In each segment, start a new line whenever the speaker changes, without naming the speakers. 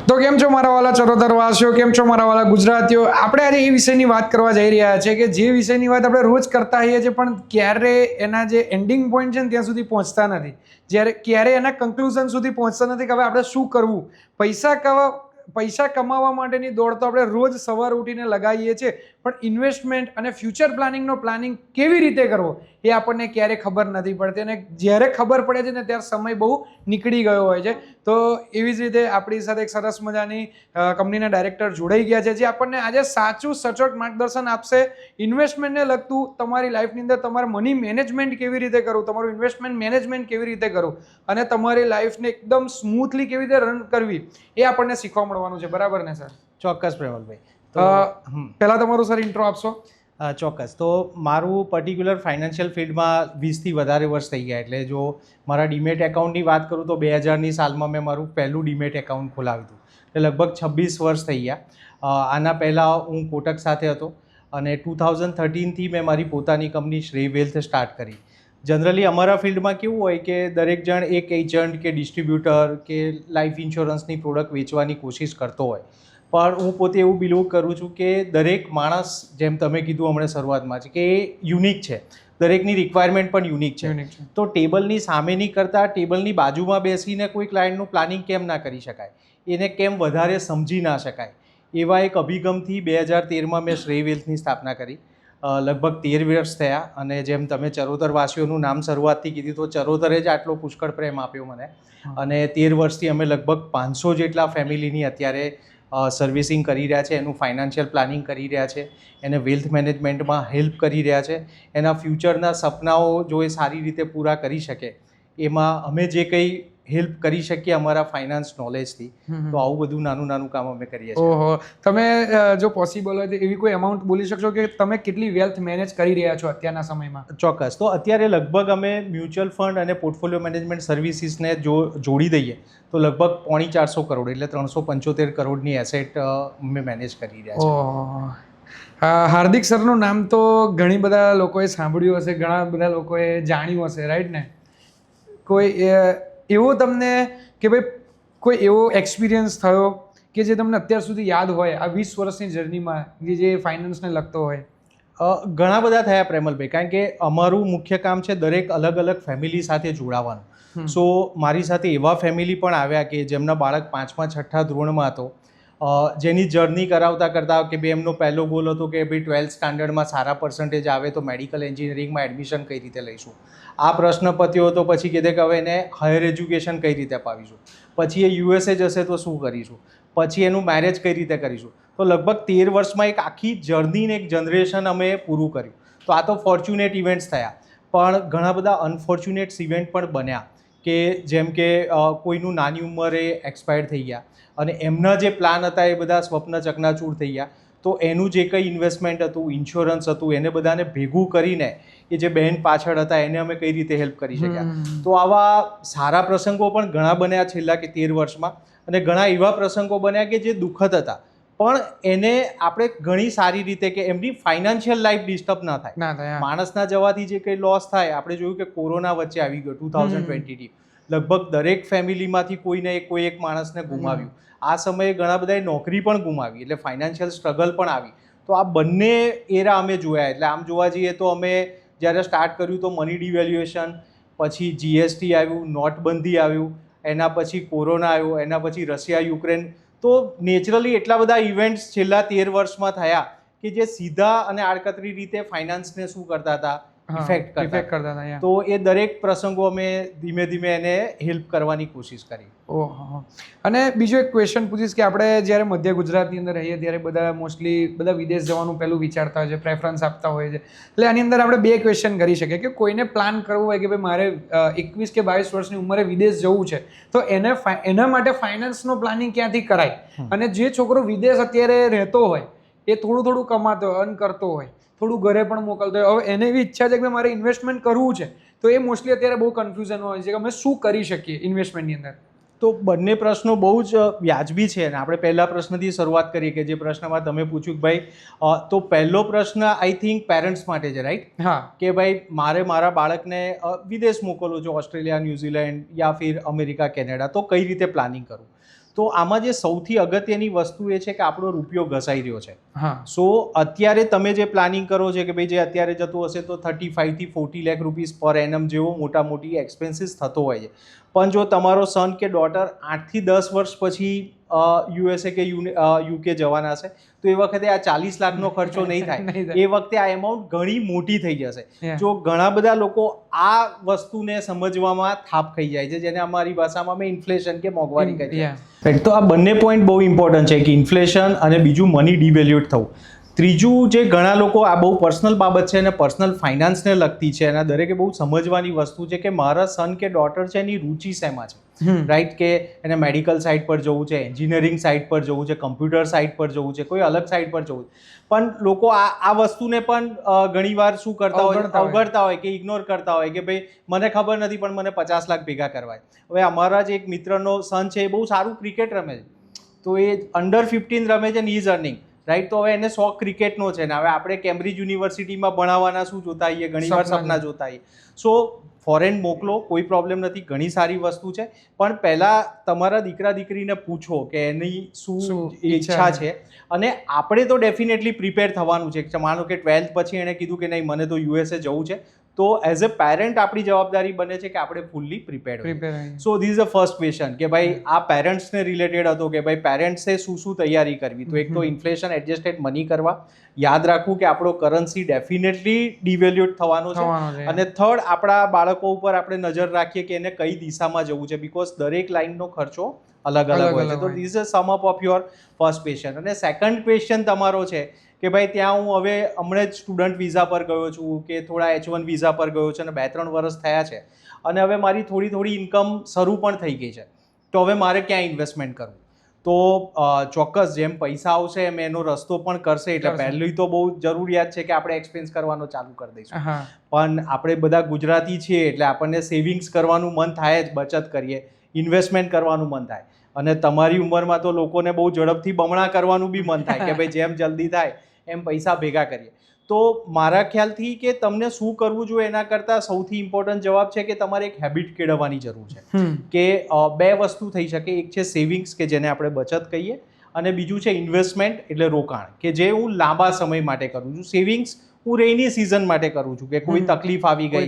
તો કેમ છો મારા વાલા ચરોતરવાસીઓ, કેમ છો મારા વાલા ગુજરાતીઓ? આપણે આજે એ વિષયની વાત કરવા જઈ રહ્યા છે કે જે વિષયની વાત આપણે રોજ કરતા હોઈએ છીએ પણ ક્યારે એના જે એન્ડિંગ પોઈન્ટ છે ને ત્યાં સુધી પહોંચતા નથી, ક્યારે એના કન્ક્લુઝન સુધી પહોંચતા નથી કે હવે આપણે શું કરવું. પૈસા કમાવા માટેની દોડ તો આપણે રોજ સવાર ઉઠીને લગાવીએ છીએ, પણ ઇન્વેસ્ટમેન્ટ અને ફ્યુચર પ્લાનિંગ કેવી રીતે કરવો એ આપણને ક્યારે ખબર નથી પડતી, અને જ્યારે ખબર પડે છે ને ત્યારે સમય બહુ નીકળી ગયો હોય છે. તો એવી જ રીતે આપણી સાથે એક સરસ મજાની કંપનીના ડાયરેક્ટર જોડાઈ ગયા છે, જે આપણને આજે સાચું સચોટ માર્ગદર્શન આપશે ઇન્વેસ્ટમેન્ટને લગતું. તમારી લાઈફની અંદર તમારે મની મેનેજમેન્ટ કેવી રીતે કરવું, તમારું ઇન્વેસ્ટમેન્ટ મેનેજમેન્ટ કેવી રીતે કરવું અને તમારી લાઈફને એકદમ સ્મૂથલી કેવી રીતે રન કરવી એ આપણને શીખવા મળવાનું છે. બરાબર ને સર?
ચોક્કસ પ્રેમલભાઈ.
પહેલા તમારું સર ઇન્ટ્રો આપશો.
ચોક્કસ. તો મારું પર્ટિક્યુલર ફાઇનાન્શિયલ ફિલ્ડમાં 20થી વધારે વર્ષ થઈ ગયા. એટલે જો મારા ડીમેટ એકાઉન્ટની વાત કરું તો 2000ની સાલમાં મેં મારું પહેલું ડીમેટ એકાઉન્ટ ખોલાવ્યું હતું. એટલે લગભગ 26 વર્ષ થઈ ગયા. આના પહેલાં હું કોટક સાથે હતો અને 2013થી મેં મારી પોતાની કંપની શ્રેય વેલ્થ સ્ટાર્ટ કરી. જનરલી અમારા ફિલ્ડમાં કેવું હોય કે દરેક જણ એક એજન્ટ કે ડિસ્ટ્રીબ્યુટર કે લાઈફ ઇન્સ્યોરન્સની પ્રોડક્ટ વેચવાની કોશિશ કરતો હોય, પણ હું પોતે એવું બિલીવ કરું છું કે દરેક માણસ, જેમ તમે કીધું હમણાં શરૂઆતમાં છે, કે એ યુનિક છે. દરેકની રિક્વાયરમેન્ટ પણ યુનિક છે. તો ટેબલની સામેની કરતાં ટેબલની બાજુમાં બેસીને કોઈ ક્લાયન્ટનું પ્લાનિંગ કેમ ના કરી શકાય, એને કેમ વધારે સમજી ના શકાય, એવા એક અભિગમથી 2013માં મેં શ્રેય વેલ્થની સ્થાપના કરી. લગભગ 13 વર્ષ થયા. અને જેમ તમે ચરોતરવાસીઓનું નામ શરૂઆતથી કીધું, તો ચરોતરે જ આટલો પુષ્કળ પ્રેમ આપ્યો મને. અને 13 વર્ષથી અમે લગભગ 500 જેટલા ફેમિલીની અત્યારે સર્વિસિંગ કરી રહ્યા છે, એનું ફાઇનાન્શિયલ પ્લાનિંગ કરી રહ્યા છે, એને વેલ્થ મેનેજમેન્ટમાં હેલ્પ કરી રહ્યા છે. એના ફ્યુચરના સપનાઓ જો એ સારી રીતે પૂરા કરી શકે, એમાં અમે જે કંઈ હેલ્પ કરી શકીએ અમારા ફાઇનાન્સ નોલેજથી, તો આવું બધું નાનું નાનું કામ અમે કરીએ છીએ.
ઓહો, તમે જો પોસિબલ હોય તો એવી કોઈ અમાઉન્ટ બોલી શકશો કે તમે કેટલી વેલ્થ મેનેજ કરી રહ્યા છો અત્યારના સમયમાં?
ચોક્કસ. તો અત્યારે લગભગ અમે મ્યુચ્યુઅલ ફંડ અને પોર્ટફોલિયો મેનેજમેન્ટ સર્વિસીસને જોડી દઈએ તો લગભગ 450 કરોડ, એટલે 375 કરોડની એસેટ અમે મેનેજ કરી રહ્યા છીએ.
હાર્દિક સરનું નામ તો ઘણી બધા લોકોએ સાંભળ્યું હશે, ઘણા બધા લોકોએ જાણ્યું હશે, રાઈટ ને? કોઈ એવો તમને કે ભાઈ કોઈ એવો એક્સપિરિયન્સ થયો કે જે તમને અત્યાર સુધી યાદ હોય આ 20 વર્ષની જર્નીમાં, જે ફાઇનાન્સને લગતો હોય?
ઘણા બધા થયા પ્રેમલભાઈ, કારણ કે અમારું મુખ્ય કામ છે દરેક અલગ અલગ ફેમિલી સાથે જોડાવાનું. સો મારી સાથે એવા ફેમિલી પણ આવ્યા કે જેમના બાળક 5મા 6ઠ્ઠા ધોરણમાં હતો, જેની જર્ની કરાવતા કરતાં કે ભાઈ એમનો પહેલો ગોલ હતો કે ભાઈ 12th સ્ટાન્ડર્ડમાં સારા પર્સન્ટેજ આવે તો મેડિકલ એન્જિનિયરિંગમાં એડમિશન કઈ રીતે લઈશું. આ પ્રશ્ન પત્યો હતો. પછી કીધે કે હવે એને હાયર એજ્યુકેશન કઈ રીતે અપાવીશું, પછી એ યુએસએ જશે તો શું કરીશું, પછી એનું મેરેજ કઈ રીતે કરીશું. તો લગભગ 13 વર્ષમાં એક આખી જર્નીને એક જનરેશન અમે પૂરું કર્યું. તો આ તો ફોર્ચ્યુનેટ ઇવેન્ટ્સ થયા, પણ ઘણા બધા અનફોર્ચ્યુનેટ ઇવેન્ટ પણ બન્યા, કે જેમ કે કોઈનું નાની ઉંમરે એક્સપાયર થઈ ગયા અને એમના જે પ્લાન હતા એ બધા સ્વપ્ન ચકનાચૂર થઈ ગયા. તો એનું જે કંઈ ઇન્વેસ્ટમેન્ટ હતું, ઇન્સ્યોરન્સ હતું, એને બધાને ભેગું કરીને એ જે બહેન પાછળ હતા એને અમે કઈ રીતે હેલ્પ કરી શક્યા. તો આવા સારા પ્રસંગો પણ ઘણા બન્યા છેલ્લા કે 13 વર્ષમાં, અને ઘણા એવા પ્રસંગો બન્યા કે જે દુઃખદ હતા, પણ એને આપણે ઘણી સારી રીતે, કે એમની ફાઇનાન્શિયલ લાઈફ ડિસ્ટર્બ ના થાય. માણસના જવાથી જે કંઈ લોસ થાય, આપણે જોયું કે કોરોના વચ્ચે આવી ગયો 2020, લગભગ દરેક ફેમિલીમાંથી કોઈ એક માણસને ગુમાવ્યું. આ સમયે ઘણા બધાએ નોકરી પણ ગુમાવી, એટલે ફાઇનાન્શિયલ સ્ટ્રગલ પણ આવી. તો આ બંને એરા અમે જોયા. એટલે આમ જોવા જઈએ તો અમે જ્યારે સ્ટાર્ટ કર્યું તો મની ડિવેલ્યુએશન, પછી જીએસટી આવ્યું, નોટબંધી આવ્યું, એના પછી કોરોના આવ્યો, એના પછી રશિયા યુક્રેન. તો નેચરલી એટલા બધા ઇવેન્ટ્સ છેલ્લા 13 વર્ષમાં થયા કે જે સીધા અને આડકતરી રીતે ફાઇનાન્સને શું કરતા હતા, ઇફેક્ટ કરતા હતા. તો એ દરેક પ્રસંગો અમે ધીમે ધીમે એને હેલ્પ કરવાની કોશિશ કરી.
ઓહો. અને બીજો એક ક્વેશ્ચન પૂછીશ કે આપણે જ્યારે મધ્ય ગુજરાતની અંદર રહીએ ત્યારે બધા મોસ્ટલી વિદેશ જવાનું પહેલું વિચારતા હોય છે, પ્રેફરન્સ આપતા હોય છે. એટલે આની અંદર આપણે 2 ક્વેશ્ચન કરી શકીએ કે કોઈને પ્લાન કરવું હોય કે ભાઈ મારે 21 કે 22 વર્ષની ઉંમરે વિદેશ જવું છે, તો એના માટે ફાઇનાન્સનો પ્લાનિંગ ક્યાંથી કરાય? અને જે છોકરો વિદેશ અત્યારે રહેતો હોય, એ થોડું કમાતો હોય, અર્ન કરતો હોય, થોડું ઘરે પણ મોકલતો હોય, હવે એને એવી ઈચ્છા છે કે મારે ઇન્વેસ્ટમેન્ટ કરવું છે, તો એ મોસ્ટલી અત્યારે બહુ કન્ફ્યુઝન હોય છે કે અમે શું કરી શકીએ ઇન્વેસ્ટમેન્ટની અંદર.
તો બંને પ્રશ્નો બહુ જ વ્યાજબી છે. અને આપણે પહેલા પ્રશ્નથી શરૂઆત કરીએ કે જે પ્રશ્નમાં તમે પૂછ્યું કે ભાઈ, તો પહેલો પ્રશ્ન આઈ થિંક પેરેન્ટ્સ માટે છે, રાઈટ?
હા.
કે ભાઈ મારે મારા બાળકને વિદેશ મોકલવું છે, ઓસ્ટ્રેલિયા, ન્યૂઝીલેન્ડ યા ફિર અમેરિકા, કેનેડા, તો કઈ રીતે પ્લાનિંગ કરવું? તો આમાં જે સૌથી અગત્યની વસ્તુ એ છે કે આપણો રૂપિયો ઘસાઈ રહ્યો છે.
હા.
સો અત્યારે તમે જે પ્લાનિંગ કરો છો કે ભાઈ જે અત્યારે જતું હશે તો 35 થી 40 લાખ રૂપીસ પર એનમ જેવો મોટા મોટી એક્સપેન્સીસ થતો હોય છે. પણ જો તમારો સન કે ડોટર 8 થી 10 વર્ષ પછી યુએસએ કે યુકે જવાના છે તો એ વખતે આ 40 લાખનો ખર્ચો નહીં થાય. એ વખતે આ એમાઉન્ટ ઘણી મોટી થઈ જશે. જો ઘણા બધા લોકો આ વસ્તુને સમજવામાં થાપ ખાઈ જાય છે, જેને અમારી ભાષામાં અમે ઇન્ફ્લેશન કે મોંઘવારી કહીએ. તો આ બંને પોઈન્ટ બહુ ઇમ્પોર્ટન્ટ છે કે ઇન્ફ્લેશન અને બીજું મની ડિવેલ્યુએટ થવું. ત્રીજું જે ઘણા લોકો આ બહુ પર્સનલ બાબત છે અને પર્સનલ ફાઇનાન્સને લગતી છે અને દરેકે બહુ સમજવાની વસ્તુ છે કે મારા સન કે ડોટર છે એની રુચિ શેમાં છે. રાઈટ, કે એને મેડિકલ સાઇડ પર જવું છે, એન્જિનિયરિંગ સાઇડ પર જવું છે, કમ્પ્યુટર સાઇડ પર જવું છે, કોઈ અલગ સાઇડ પર જવું છે. પણ લોકો આ વસ્તુને પણ ઘણીવાર શું કરતા હોય, અવગણતા હોય કે ઇગ્નોર કરતા હોય કે ભાઈ મને ખબર નથી પણ મને 50 લાખ ભેગા કરવા. હવે અમારા જ એક મિત્રનો સન છે, એ બહુ સારું ક્રિકેટ રમે છે, તો એ અંડર 15 રમે છે ને ઇઝ અર્નિંગ. રાઈટ, તો હવે એને શોખ ક્રિકેટનો છે ને હવે આપણે કેમ્બ્રિજ યુનિવર્સિટીમાં ભણાવવાના શું જોતા હોઈએ, ઘણીવાર સપના જોતા હોઈએ. સો ફોરેન મોકલો, કોઈ પ્રોબ્લેમ નથી, ઘણી સારી વસ્તુ છે. પણ પહેલાં તમારા દીકરા દીકરીને પૂછો કે એની શું ઈચ્છા છે. અને આપણે તો ડેફિનેટલી પ્રિપેર થવાનું છે. માનો કે 12th પછી એણે કીધું કે નહીં મને તો યુએસએ જવું છે, તો એઝ અ પેરેન્ટ આપણી જવાબદારી બને છે કે આપણે ફૂલ્લી પ્રિપેર્ડ હોઈએ. So this is the first question કે ભાઈ આ પેરેન્ટ્સને રિલેટેડ હતો કે ભાઈ પેરેન્ટ્સે શું તૈયારી કરવી. તો એક તો ઇન્ફ્લેશન એડજસ્ટેડ મની કરવા, યાદ રાખવું કે આપણો કરન્સી ડેફિનેટલી ડિવેલ્યુએટ થવાનો છે. અને થર્ડ, આપણા બાળકો ઉપર આપણે નજર રાખીએ કે એને કઈ દિશામાં જવું છે, બીકોઝ દરેક લાઈનનો ખર્ચો અલગ અલગ હોય છે. તો this is sum up of your first question. અને સેકન્ડ ક્વેશ્ચન તમારો છે કે ભાઈ ત્યાં હું હવે હમણાં જ સ્ટુડન્ટ વિઝા પર ગયો છું કે થોડા H1 વિઝા પર ગયો છે અને 2-3 વર્ષ થયા છે અને હવે મારી થોડી ઇન્કમ શરૂ પણ થઈ ગઈ છે, તો હવે મારે ક્યાં ઇન્વેસ્ટમેન્ટ કરવું? તો ચોક્કસ જેમ પૈસા આવશે એમ એનો રસ્તો પણ કરશે. એટલે પહેલી તો બહુ જરૂરિયાત છે કે આપણે એક્સપેન્સ કરવાનું ચાલુ કરી દઈશું. પણ આપણે બધા ગુજરાતી છીએ એટલે આપણને સેવિંગ્સ કરવાનું મન થાય જ, બચત કરીએ, ઇન્વેસ્ટમેન્ટ કરવાનું મન થાય. અને તમારી ઉંમરમાં તો લોકોને બહુ ઝડપથી બમણા કરવાનું બી મન થાય કે ભાઈ જેમ જલ્દી થાય એમ પૈસા ભેગા કરીએ. તો મારા ખ્યાલથી કે તમને શું કરવું જોઈએ એના કરતાં સૌથી ઇમ્પોર્ટન્ટ જવાબ છે કે તમારે એક હેબિટ કેળવવાની જરૂર છે. કે બે વસ્તુ થઈ શકે. એક છે સેવિંગ્સ કે જેને આપણે બચત કહીએ, અને બીજું છે ઇન્વેસ્ટમેન્ટ એટલે રોકાણ કે જે હું લાંબા સમય માટે કરું છું. સેવિંગ્સ હું રેની સિઝન માટે કરું છું કે કોઈ તકલીફ આવી ગઈ,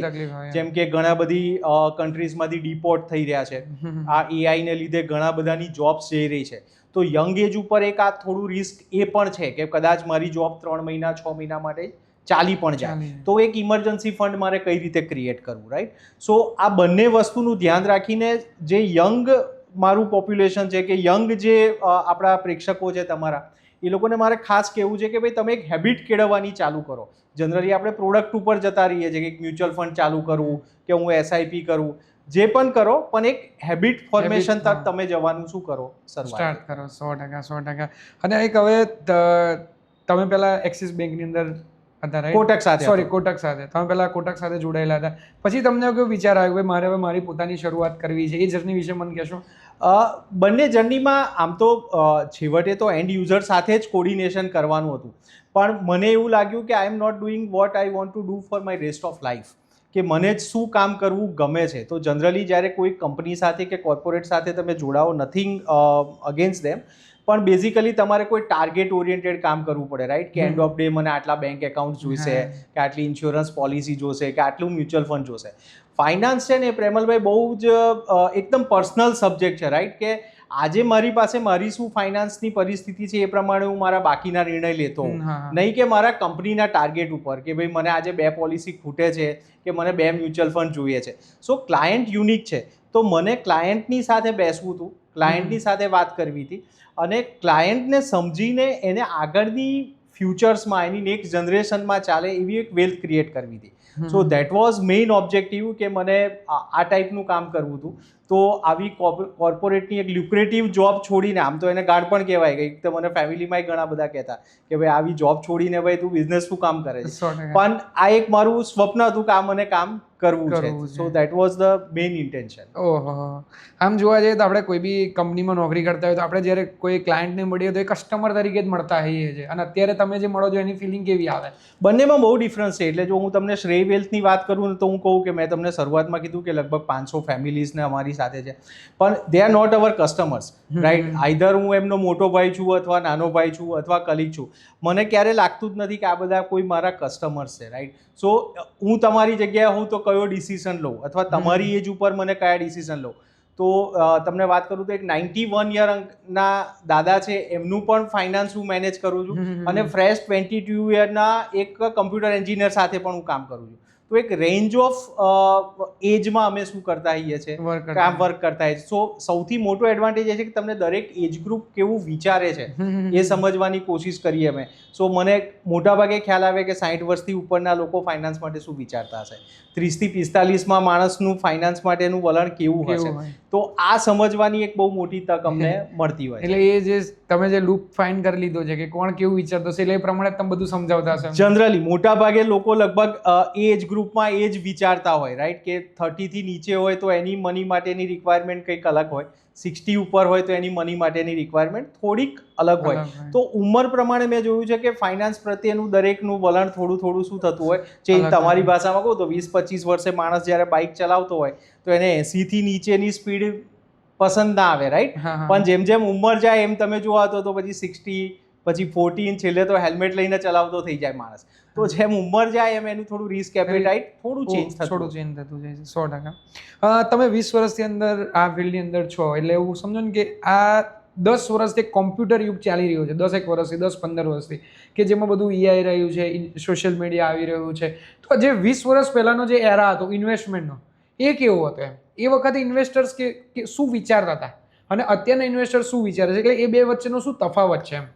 જેમ કે ઘણા બધી કન્ટ્રીઝમાંથી ડિપોર્ટ થઈ રહ્યા છે, આ એઆઈને લીધે ઘણા બધાની જોબ્સ જઈ રહી છે. તો યંગ એજ ઉપર એક આ થોડું રિસ્ક એ પણ છે કે કદાચ મારી જોબ 3 મહિના 6 મહિના માટે ચાલી પણ જાય, તો એક ઇમરજન્સી ફંડ મારે કઈ રીતે ક્રિએટ કરવું. રાઈટ, સો આ બંને વસ્તુનું ધ્યાન રાખીને જે યંગ મારું પોપ્યુલેશન છે કે યંગ જે આપણા પ્રેક્ષકો છે તમારા, એ લોકોને મારે ખાસ કહેવું છે કે ભાઈ તમે એક હેબિટ કેળવવાની ચાલુ કરો. જનરલી આપણે પ્રોડક્ટ ઉપર જતા રહીએ છીએ કે મ્યુચ્યુઅલ ફંડ ચાલુ કરવું કે હું SIP કરું, જે પણ કરો પણ એક હેબિટ ફોર્મેશન તક તમે જવાનું શું કરો,
સ્ટાર્ટ કરો. 100%. અને એક હવે તમે પહેલા એક્સિસ બેંકની અંદર હતા, રાઈટ?
કોટક સાથે.
કોટક સાથે તમે પહેલા કોટક સાથે જોડાયેલા હતા, પછી તમને કેવો વિચાર આવ્યો કે મારે હવે મારી પોતાની શરૂઆત કરવી છે? એ જર્ની વિશે મને કહેશો?
બંને જર્નીમાં આમ તો છેવટે તો એન્ડ યુઝર સાથે જ કોર્ડિનેશન કરવાનું હતું, પણ મને એવું લાગ્યું કે I am not doing what I want to do for my rest of life, કે મને જ શું કામ કરવું ગમે છે. તો જનરલી જ્યારે કોઈ કંપની સાથે કે કોર્પોરેટ સાથે તમે જોડાઓ, નથિંગ અગેન્સ્ટ ધેમ, પણ બેઝિકલી તમારે કોઈ ટાર્ગેટ ઓરિએન્ટેડ કામ કરવું પડે. રાઈટ, કે એન્ડ ઓફ ડે મને આટલા બેંક એકાઉન્ટ જોઈશે, કે આટલી ઇન્સ્યોરન્સ પોલિસી જોશે, કે આટલું મ્યુચ્યુઅલ ફંડ જોશે. ફાઇનાન્સ છે ને પ્રેમલભાઈ બહુ જ એકદમ પર્સનલ સબ્જેક્ટ છે. રાઈટ, કે આજે મારી પાસે મારી શું ફાઇનાન્સની પરિસ્થિતિ છે એ પ્રમાણે હું મારા બાકીના નિર્ણય લેતો હોઉં, નહીં કે મારા કંપનીના ટાર્ગેટ ઉપર કે ભાઈ મને આજે 2 પોલિસી ખૂટે છે કે મને 2 મ્યુચ્યુઅલ ફંડ જોઈએ છે. સો ક્લાયન્ટ યુનિક છે, તો મને ક્લાયન્ટની સાથે બેસવું હતું, ક્લાયન્ટની સાથે વાત કરવી હતી અને ક્લાયન્ટને સમજીને એને આગળની ફ્યુચર્સમાં એની નેક્સ્ટ જનરેશનમાં ચાલે એવી એક વેલ્થ ક્રિએટ કરવી હતી. So that was main objective કે મને આ ટાઈપનું કામ કરવું હતું. તો આવી કોર્પોરેટની એક લ્યુક્રેટિવ જોબ છોડીને, આમ તો એને ગાઢ પણ કહેવાય કે તો મને ફેમિલીમાં ઘણા બધા કહેતા કે ભાઈ આવી જોબ છોડીને ભાઈ તું બિઝનેસ શું કામ કરે છે, પણ આ એક મારું સ્વપ્ન હતું કે આ મને કામ કરવું છે. So that was the main intention.
ઓહો, આમ જોવા જઈએ તો આપણે કોઈ બી કંપનીમાં નોકરી કરતા હોય તો આપણે જ્યારે કોઈ ક્લાયન્ટને મળીએ તો એ કસ્ટમર તરીકે જ મળતા હોઈએ છીએ, અને અત્યારે તમે જે મળો છો એની ફિલિંગ કેવી આવે?
બંનેમાં બહુ ડિફરન્સ છે. એટલે જો હું તમને શ્રેય વેલ્થની વાત કરું ને તો હું કહું કે મેં તમને શરૂઆતમાં કીધું કે લગભગ 500 ફેમિલીઝને અમારી અમારી સાથે છે, પણ they are not our customers, right. Either હું એમનો મોટો ભાઈ છું અથવા નાનો ભાઈ છું અથવા કલીગ છું, મને ક્યારે લાગતું જ નથી કે આ બધા કોઈ મારા કસ્ટમર્સ છે, રાઈટ. સો હું તમારી જગ્યાએ હોઉં તો કયો ડિસિઝન લઉં અથવા તમારી એજ ઉપર મને કયા ડિસિઝન લઉં. તો તમને વાત કરું તો એક 91 યરના દાદા છે, એમનું પણ ફાઇનાન્સ હું મેનેજ કરું છું, અને ફ્રેશ 22 યરના એક કમ્પ્યુટર એન્જિનિયર સાથે પણ હું કામ કરું છું. તો એક રેન્જ ઓફ એજમાં અમે શું કરતા હોઈએ છીએ, કામ વર્ક કરતા હોઈએ. સો સૌથી મોટો એડવાન્ટેજ એ છે કે તમને દરેક એજ ગ્રુપ કેવું વિચારે છે એ સમજવાની કોશિશ કરીએ અમે. સો મને મોટાભાગે ખ્યાલ આવે કે 60 વર્ષથી ઉપરના લોકો ફાઇનાન્સ માટે શું વિચારતા હશે, 30 થી 45માં માણસનું ફાઇનાન્સ માટેનું વલણ કેવું હશે. તો આ સમજવાની એક બહુ મોટી તક અમને મળતી હોય.
એટલે એ જે તમે જે લૂપ ફાઇન કરી લીધો છે કે કોણ કેવું વિચારતો છે, એટલે એ પ્રમાણે તમે બધું સમજાવતા હશો.
જનરલી મોટાભાગે લોકો લગભગ એજ ગ્રુપમાં એ જ વિચારતા હોય, રાઈટ, કે 30 થી નીચે હોય તો એની મની માટેની રિક્વાયરમેન્ટ કંઈક અલગ હોય, 60 ઉપર હોય તો એની મની માટેની રિક્વાયરમેન્ટ થોડીક અલગ હોય. તો ઉંમર પ્રમાણે મેં જોયું છે કે ફાઇનાન્સ પ્રત્યેનું દરેકનું વલણ થોડું શું થતું હોય. જે તમારી ભાષામાં કહું તો 20-25 વર્ષે માણસ જ્યારે બાઇક ચલાવતો હોય તો એને 80 થી નીચેની સ્પીડ પસંદ ના આવે, રાઈટ. પણ જેમ જેમ ઉંમર જાય એમ તમે જોવા તો પછી 60, પછી 40, છેલ્લે તો હેલ્મેટ લઈને ચલાવતો થઈ જાય માણસ. તો જેમ ઉંમર જાય એમ એનું થોડું રિસ્ક એપેટાઇટ થોડું ચેન્જ થતું
જાય છે. 100%. તમે 20 વર્ષની અંદર આ ફિલ્ડની અંદર છો, એટલે એવું સમજો ને કે આ 10 વર્ષથી કોમ્પ્યુટર યુગ ચાલી રહ્યો છે, 10 વર્ષથી 10-15 વર્ષથી, કે જેમાં બધું AI રહ્યું છે, સોશિયલ મીડિયા આવી રહ્યું છે. તો જે 20 વર્ષ પહેલાનો જે એરા હતો ઇન્વેસ્ટમેન્ટનો, એ કેવો હતો? એમ એ વખતે ઇન્વેસ્ટર્સ કે શું વિચારતા હતા અને અત્યારના ઇન્વેસ્ટર્સ શું વિચારે છે, એટલે એ બે વચ્ચેનો શું તફાવત છે? એમ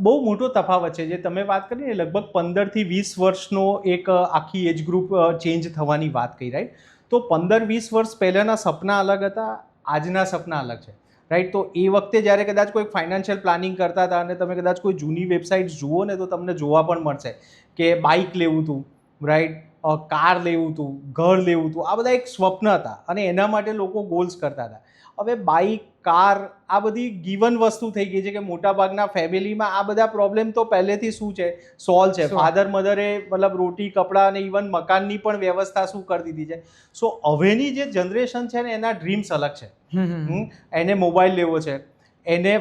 બહુ મોટો તફાવત છે. જે તમે વાત કરી ને, લગભગ 15 થી 20 વર્ષનો એક આખી એજ ગ્રુપ ચેન્જ થવાની વાત કરી, રાઈટ. તો 15-20 વર્ષ પહેલાંના સપના અલગ હતા, આજના સપના અલગ છે, રાઈટ. તો એ વખતે જ્યારે કદાચ કોઈ ફાઇનાન્શિયલ પ્લાનિંગ કરતા હતા અને તમે કદાચ કોઈ જૂની વેબસાઇટ્સ જુઓ ને તો તમને જોવા પણ મળશે કે બાઇક લેવું હતું, રાઈટ, કાર લેવું હતું, ઘર લેવું હતું. આ બધા એક સ્વપ્ન હતા અને એના માટે લોકો ગોલ્સ કરતા હતા. હવે બાઇક, કાર આ બધી ગિવન વસ્તુ થઈ ગઈ છે કે મોટાભાગના ફેમિલીમાં આ બધા પ્રોબ્લેમ તો પહેલેથી શું છે, સોલ્વ છે. ફાધર મધરે મતલબ રોટી, કપડાં અને ઇવન મકાનની પણ વ્યવસ્થા શું કરી દીધી છે. સો હવેની જે જનરેશન છે ને એના ડ્રીમ્સ અલગ છે. એને મોબાઈલ લેવો છે, એને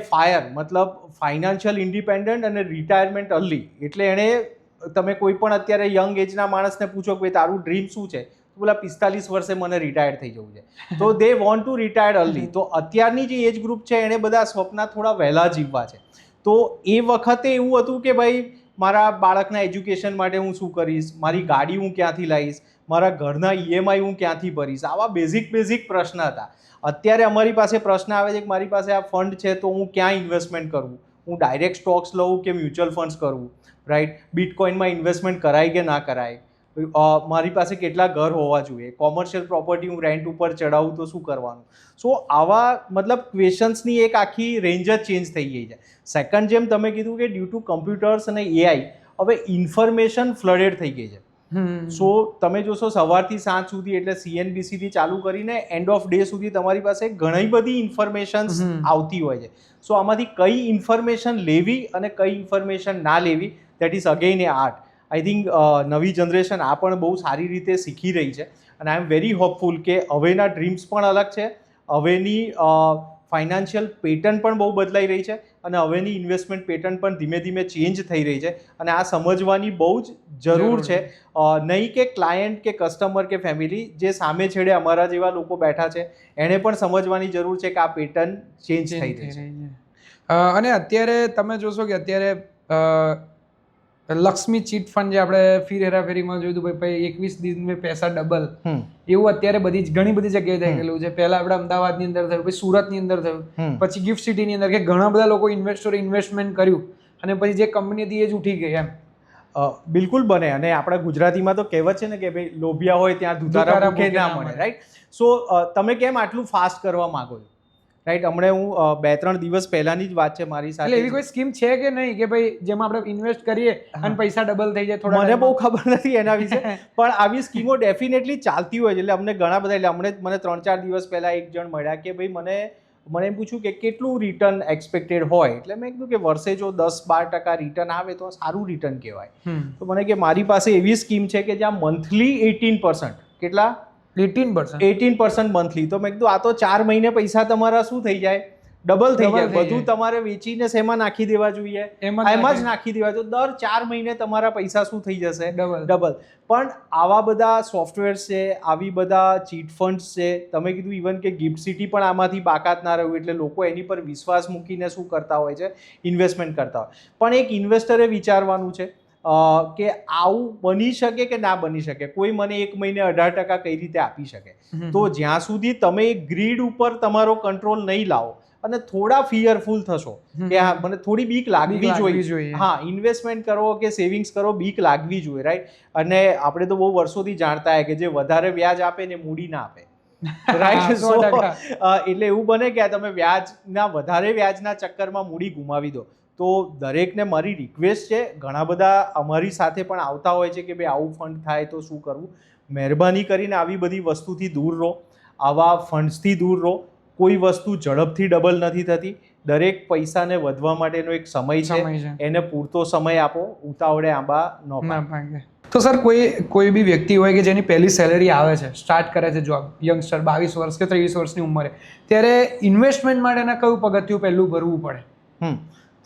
મતલબ ફાઇનાન્શિયલ ઇન્ડિપેન્ડન્ટ અને રિટાયરમેન્ટ અર્લી. એટલે એણે તમે કોઈ પણ અત્યારે યંગ એજના માણસને પૂછો કે તારું ડ્રીમ શું છે, બોલા 45 વર્ષે મને રિટાયર થઈ જવું છે. તો they want to retire early. તો અત્યારની જે એજ ગ્રુપ છે એણે બધા સ્વપ્ના થોડા વહેલા જીવવા છે. તો એ વખતે એવું હતું કે ભાઈ મારા બાળકના એજ્યુકેશન માટે હું શું કરીશ, મારી ગાડી હું ક્યાંથી લાવીશ, મારા ઘરના EMI હું ક્યાંથી ભરીશ, આવા બેઝિક પ્રશ્ન હતા. અત્યારે અમારી પાસે પ્રશ્ન આવે છે કે મારી પાસે આ ફંડ છે તો હું ક્યાં ઇન્વેસ્ટમેન્ટ કરું, હું ડાયરેક્ટ સ્ટોક્સ લઉં કે મ્યુચ્યુઅલ ફંડ્સ કરું, રાઈટ, બિટકોઇનમાં ઇન્વેસ્ટમેન્ટ કરાય કે ના કરાય, મારી પાસે કેટલા ઘર હોવા જોઈએ, કોમર્શિયલ પ્રોપર્ટી હું રેન્ટ ઉપર ચડાવું તો શું કરવાનું. સો આવા મતલબ ક્વેશ્ચન્સની એક આખી રેન્જ જ ચેન્જ થઈ ગઈ છે. સેકન્ડ, જેમ તમે કીધું કે ડ્યુ ટુ કમ્પ્યુટર્સ અને AI હવે ઇન્ફોર્મેશન ફ્લડેડ થઈ ગઈ છે. સો તમે જોશો સવારથી સાંજ સુધી, એટલે CNBC થી ચાલુ કરીને એન્ડ ઓફ ડે સુધી તમારી પાસે ઘણી બધી ઇન્ફોર્મેશન્સ આવતી હોય છે. સો આમાંથી કઈ ઇન્ફોર્મેશન લેવી અને કઈ ઇન્ફોર્મેશન ના લેવી, that is again A art. I think નવી જનરેશન આ પણ બહુ સારી રીતે શીખી રહી છે અને આઈ એમ વેરી હોપફુલ કે હવેના ડ્રીમ્સ પણ અલગ છે, હવેની ફાઇનાન્શિયલ પેટર્ન પણ બહુ બદલાઈ રહી છે અને હવેની ઇન્વેસ્ટમેન્ટ પેટર્ન પણ ધીમે ધીમે ચેન્જ થઈ રહી છે. અને આ સમજવાની બહુ જ જરૂર છે. નહીં કે ક્લાયન્ટ કે કસ્ટમર કે ફેમિલી, જે સામે છેડે અમારા જેવા લોકો બેઠા છે એણે પણ સમજવાની જરૂર છે કે આ પેટર્ન ચેન્જ થઈ રહી છે.
અને અત્યારે તમે જોશો કે અત્યારે લક્ષ્મી ચીટ ફંડ જે આપણે ફી હેરાફેરીમાં જોયું હતું, ભાઈ 21 દિન મેં પૈસા ડબલ, એવું અત્યારે ઘણી બધી જગ્યાએ થઈ ગયેલું છે. પહેલા આપણે અમદાવાદની અંદર થયું, પછી સુરતની અંદર થયું, પછી ગિફ્ટ સિટીની અંદર, કે ઘણા બધા લોકો ઇન્વેસ્ટમેન્ટ કર્યું અને પછી જે કંપની હતી એ જ ઉઠી ગઈ. એમ
બિલકુલ બને. અને આપણા ગુજરાતીમાં તો કહેવત છે ને કે ભાઈ લોભિયા હોય ત્યાં દુધારા ભૂખે ના મળે, રાઈટ. સો તમે કેમ આટલું ફાસ્ટ કરવા માંગો છો, રાઈટ. હમણાં હું 2-3 દિવસ પહેલાની જ વાત છે મારી સાથે.
એવી કોઈ સ્કીમ છે કે નહીં કે ભાઈ જેમાં આપણે ઇન્વેસ્ટ કરીએ અને પૈસા ડબલ થઈ જાય?
મને બહુ ખબર નથી એના વિશે, પણ આવી સ્કીમો ડેફિનેટલી ચાલતી હોય છે. એટલે અમને ઘણા બધા, એટલે મને 3-4 દિવસ પહેલા એક જણ મળ્યા કે ભાઈ મને એમ પૂછ્યું કે કેટલું રિટર્ન એક્સપેક્ટેડ હોય. એટલે મેં કીધું કે વર્ષે જો 10-12% રિટર્ન આવે તો સારું રિટર્ન કહેવાય. તો મને કે મારી પાસે એવી સ્કીમ છે કે જ્યાં મંથલી 18%, કેટલા 18% મંથલી. તો મેં કીધું આ તો 4 મહિને પૈસા તમારા શું થઈ જાય, ડબલ થઈ જાય. બધું તમારે વેચીને શેમાં નાખી દેવા જોઈએ, એમાં જ નાખી દેવા. તો દર 4 મહિને તમારા પૈસા શું થઈ જશે, ડબલ. પણ આવા બધા સોફ્ટવેર છે, આવી બધા ચીટ ફંડ્સ છે, તમે કીધું ઇવન કે ગિફ્ટ સિટી પણ આમાંથી બાકાત ના રહ્યું. એટલે લોકો એની પર વિશ્વાસ મૂકીને શું કરતા હોય છે, ઇન્વેસ્ટમેન્ટ કરતા હોય. પણ એક ઇન્વેસ્ટરે વિચારવાનું છે કે આવું બની શકે કે ના બની શકે. કોઈ મને 1 મહિને 18% કઈ રીતે આપી શકે? તો જ્યાં સુધી તમે ગ્રીડ ઉપર તમારો કંટ્રોલ નહીં લાવો અને થોડા ફિયરફુલ થશો કે હા મને થોડી બીક લાગવી જોઈએ, હા ઇન્વેસ્ટમેન્ટ કરો કે સેવિંગ્સ કરો, બીક લાગવી જોઈએ, રાઈટ. અને આપણે તો બહુ વર્ષોથી જાણતા હોય કે જે વધારે વ્યાજ આપે ને મૂડી ના આપે, રાઈટ. એટલે એવું બને કે તમે વધારે વ્યાજના ચક્કરમાં મૂડી ગુમાવી દો. તો દરેકને મારી રિક્વેસ્ટ છે, ઘણા બધા અમારી સાથે પણ આવતા હોય છે કે ભાઈ આવું ફંડ થાય તો શું કરવું. મહેરબાની કરીને આવી બધી વસ્તુથી દૂર રહો, આવા ફંડ્સથી દૂર રહો. કોઈ વસ્તુ ઝડપથી ડબલ નથી થતી. દરેક પૈસાને વધવા માટેનો એક સમય છે, એને પૂરતો સમય આપો. ઉતાવળે આંબા ન ભાંગે.
તો સર કોઈ બી વ્યક્તિ હોય કે જેની પહેલી સેલેરી આવે છે, સ્ટાર્ટ કરે છે જોબ, યંગસ્ટર 22 વર્ષ કે 23 વર્ષની ઉંમરે, ત્યારે ઇન્વેસ્ટમેન્ટ માટેના કયું પગથિયું પહેલું ભરવું પડે?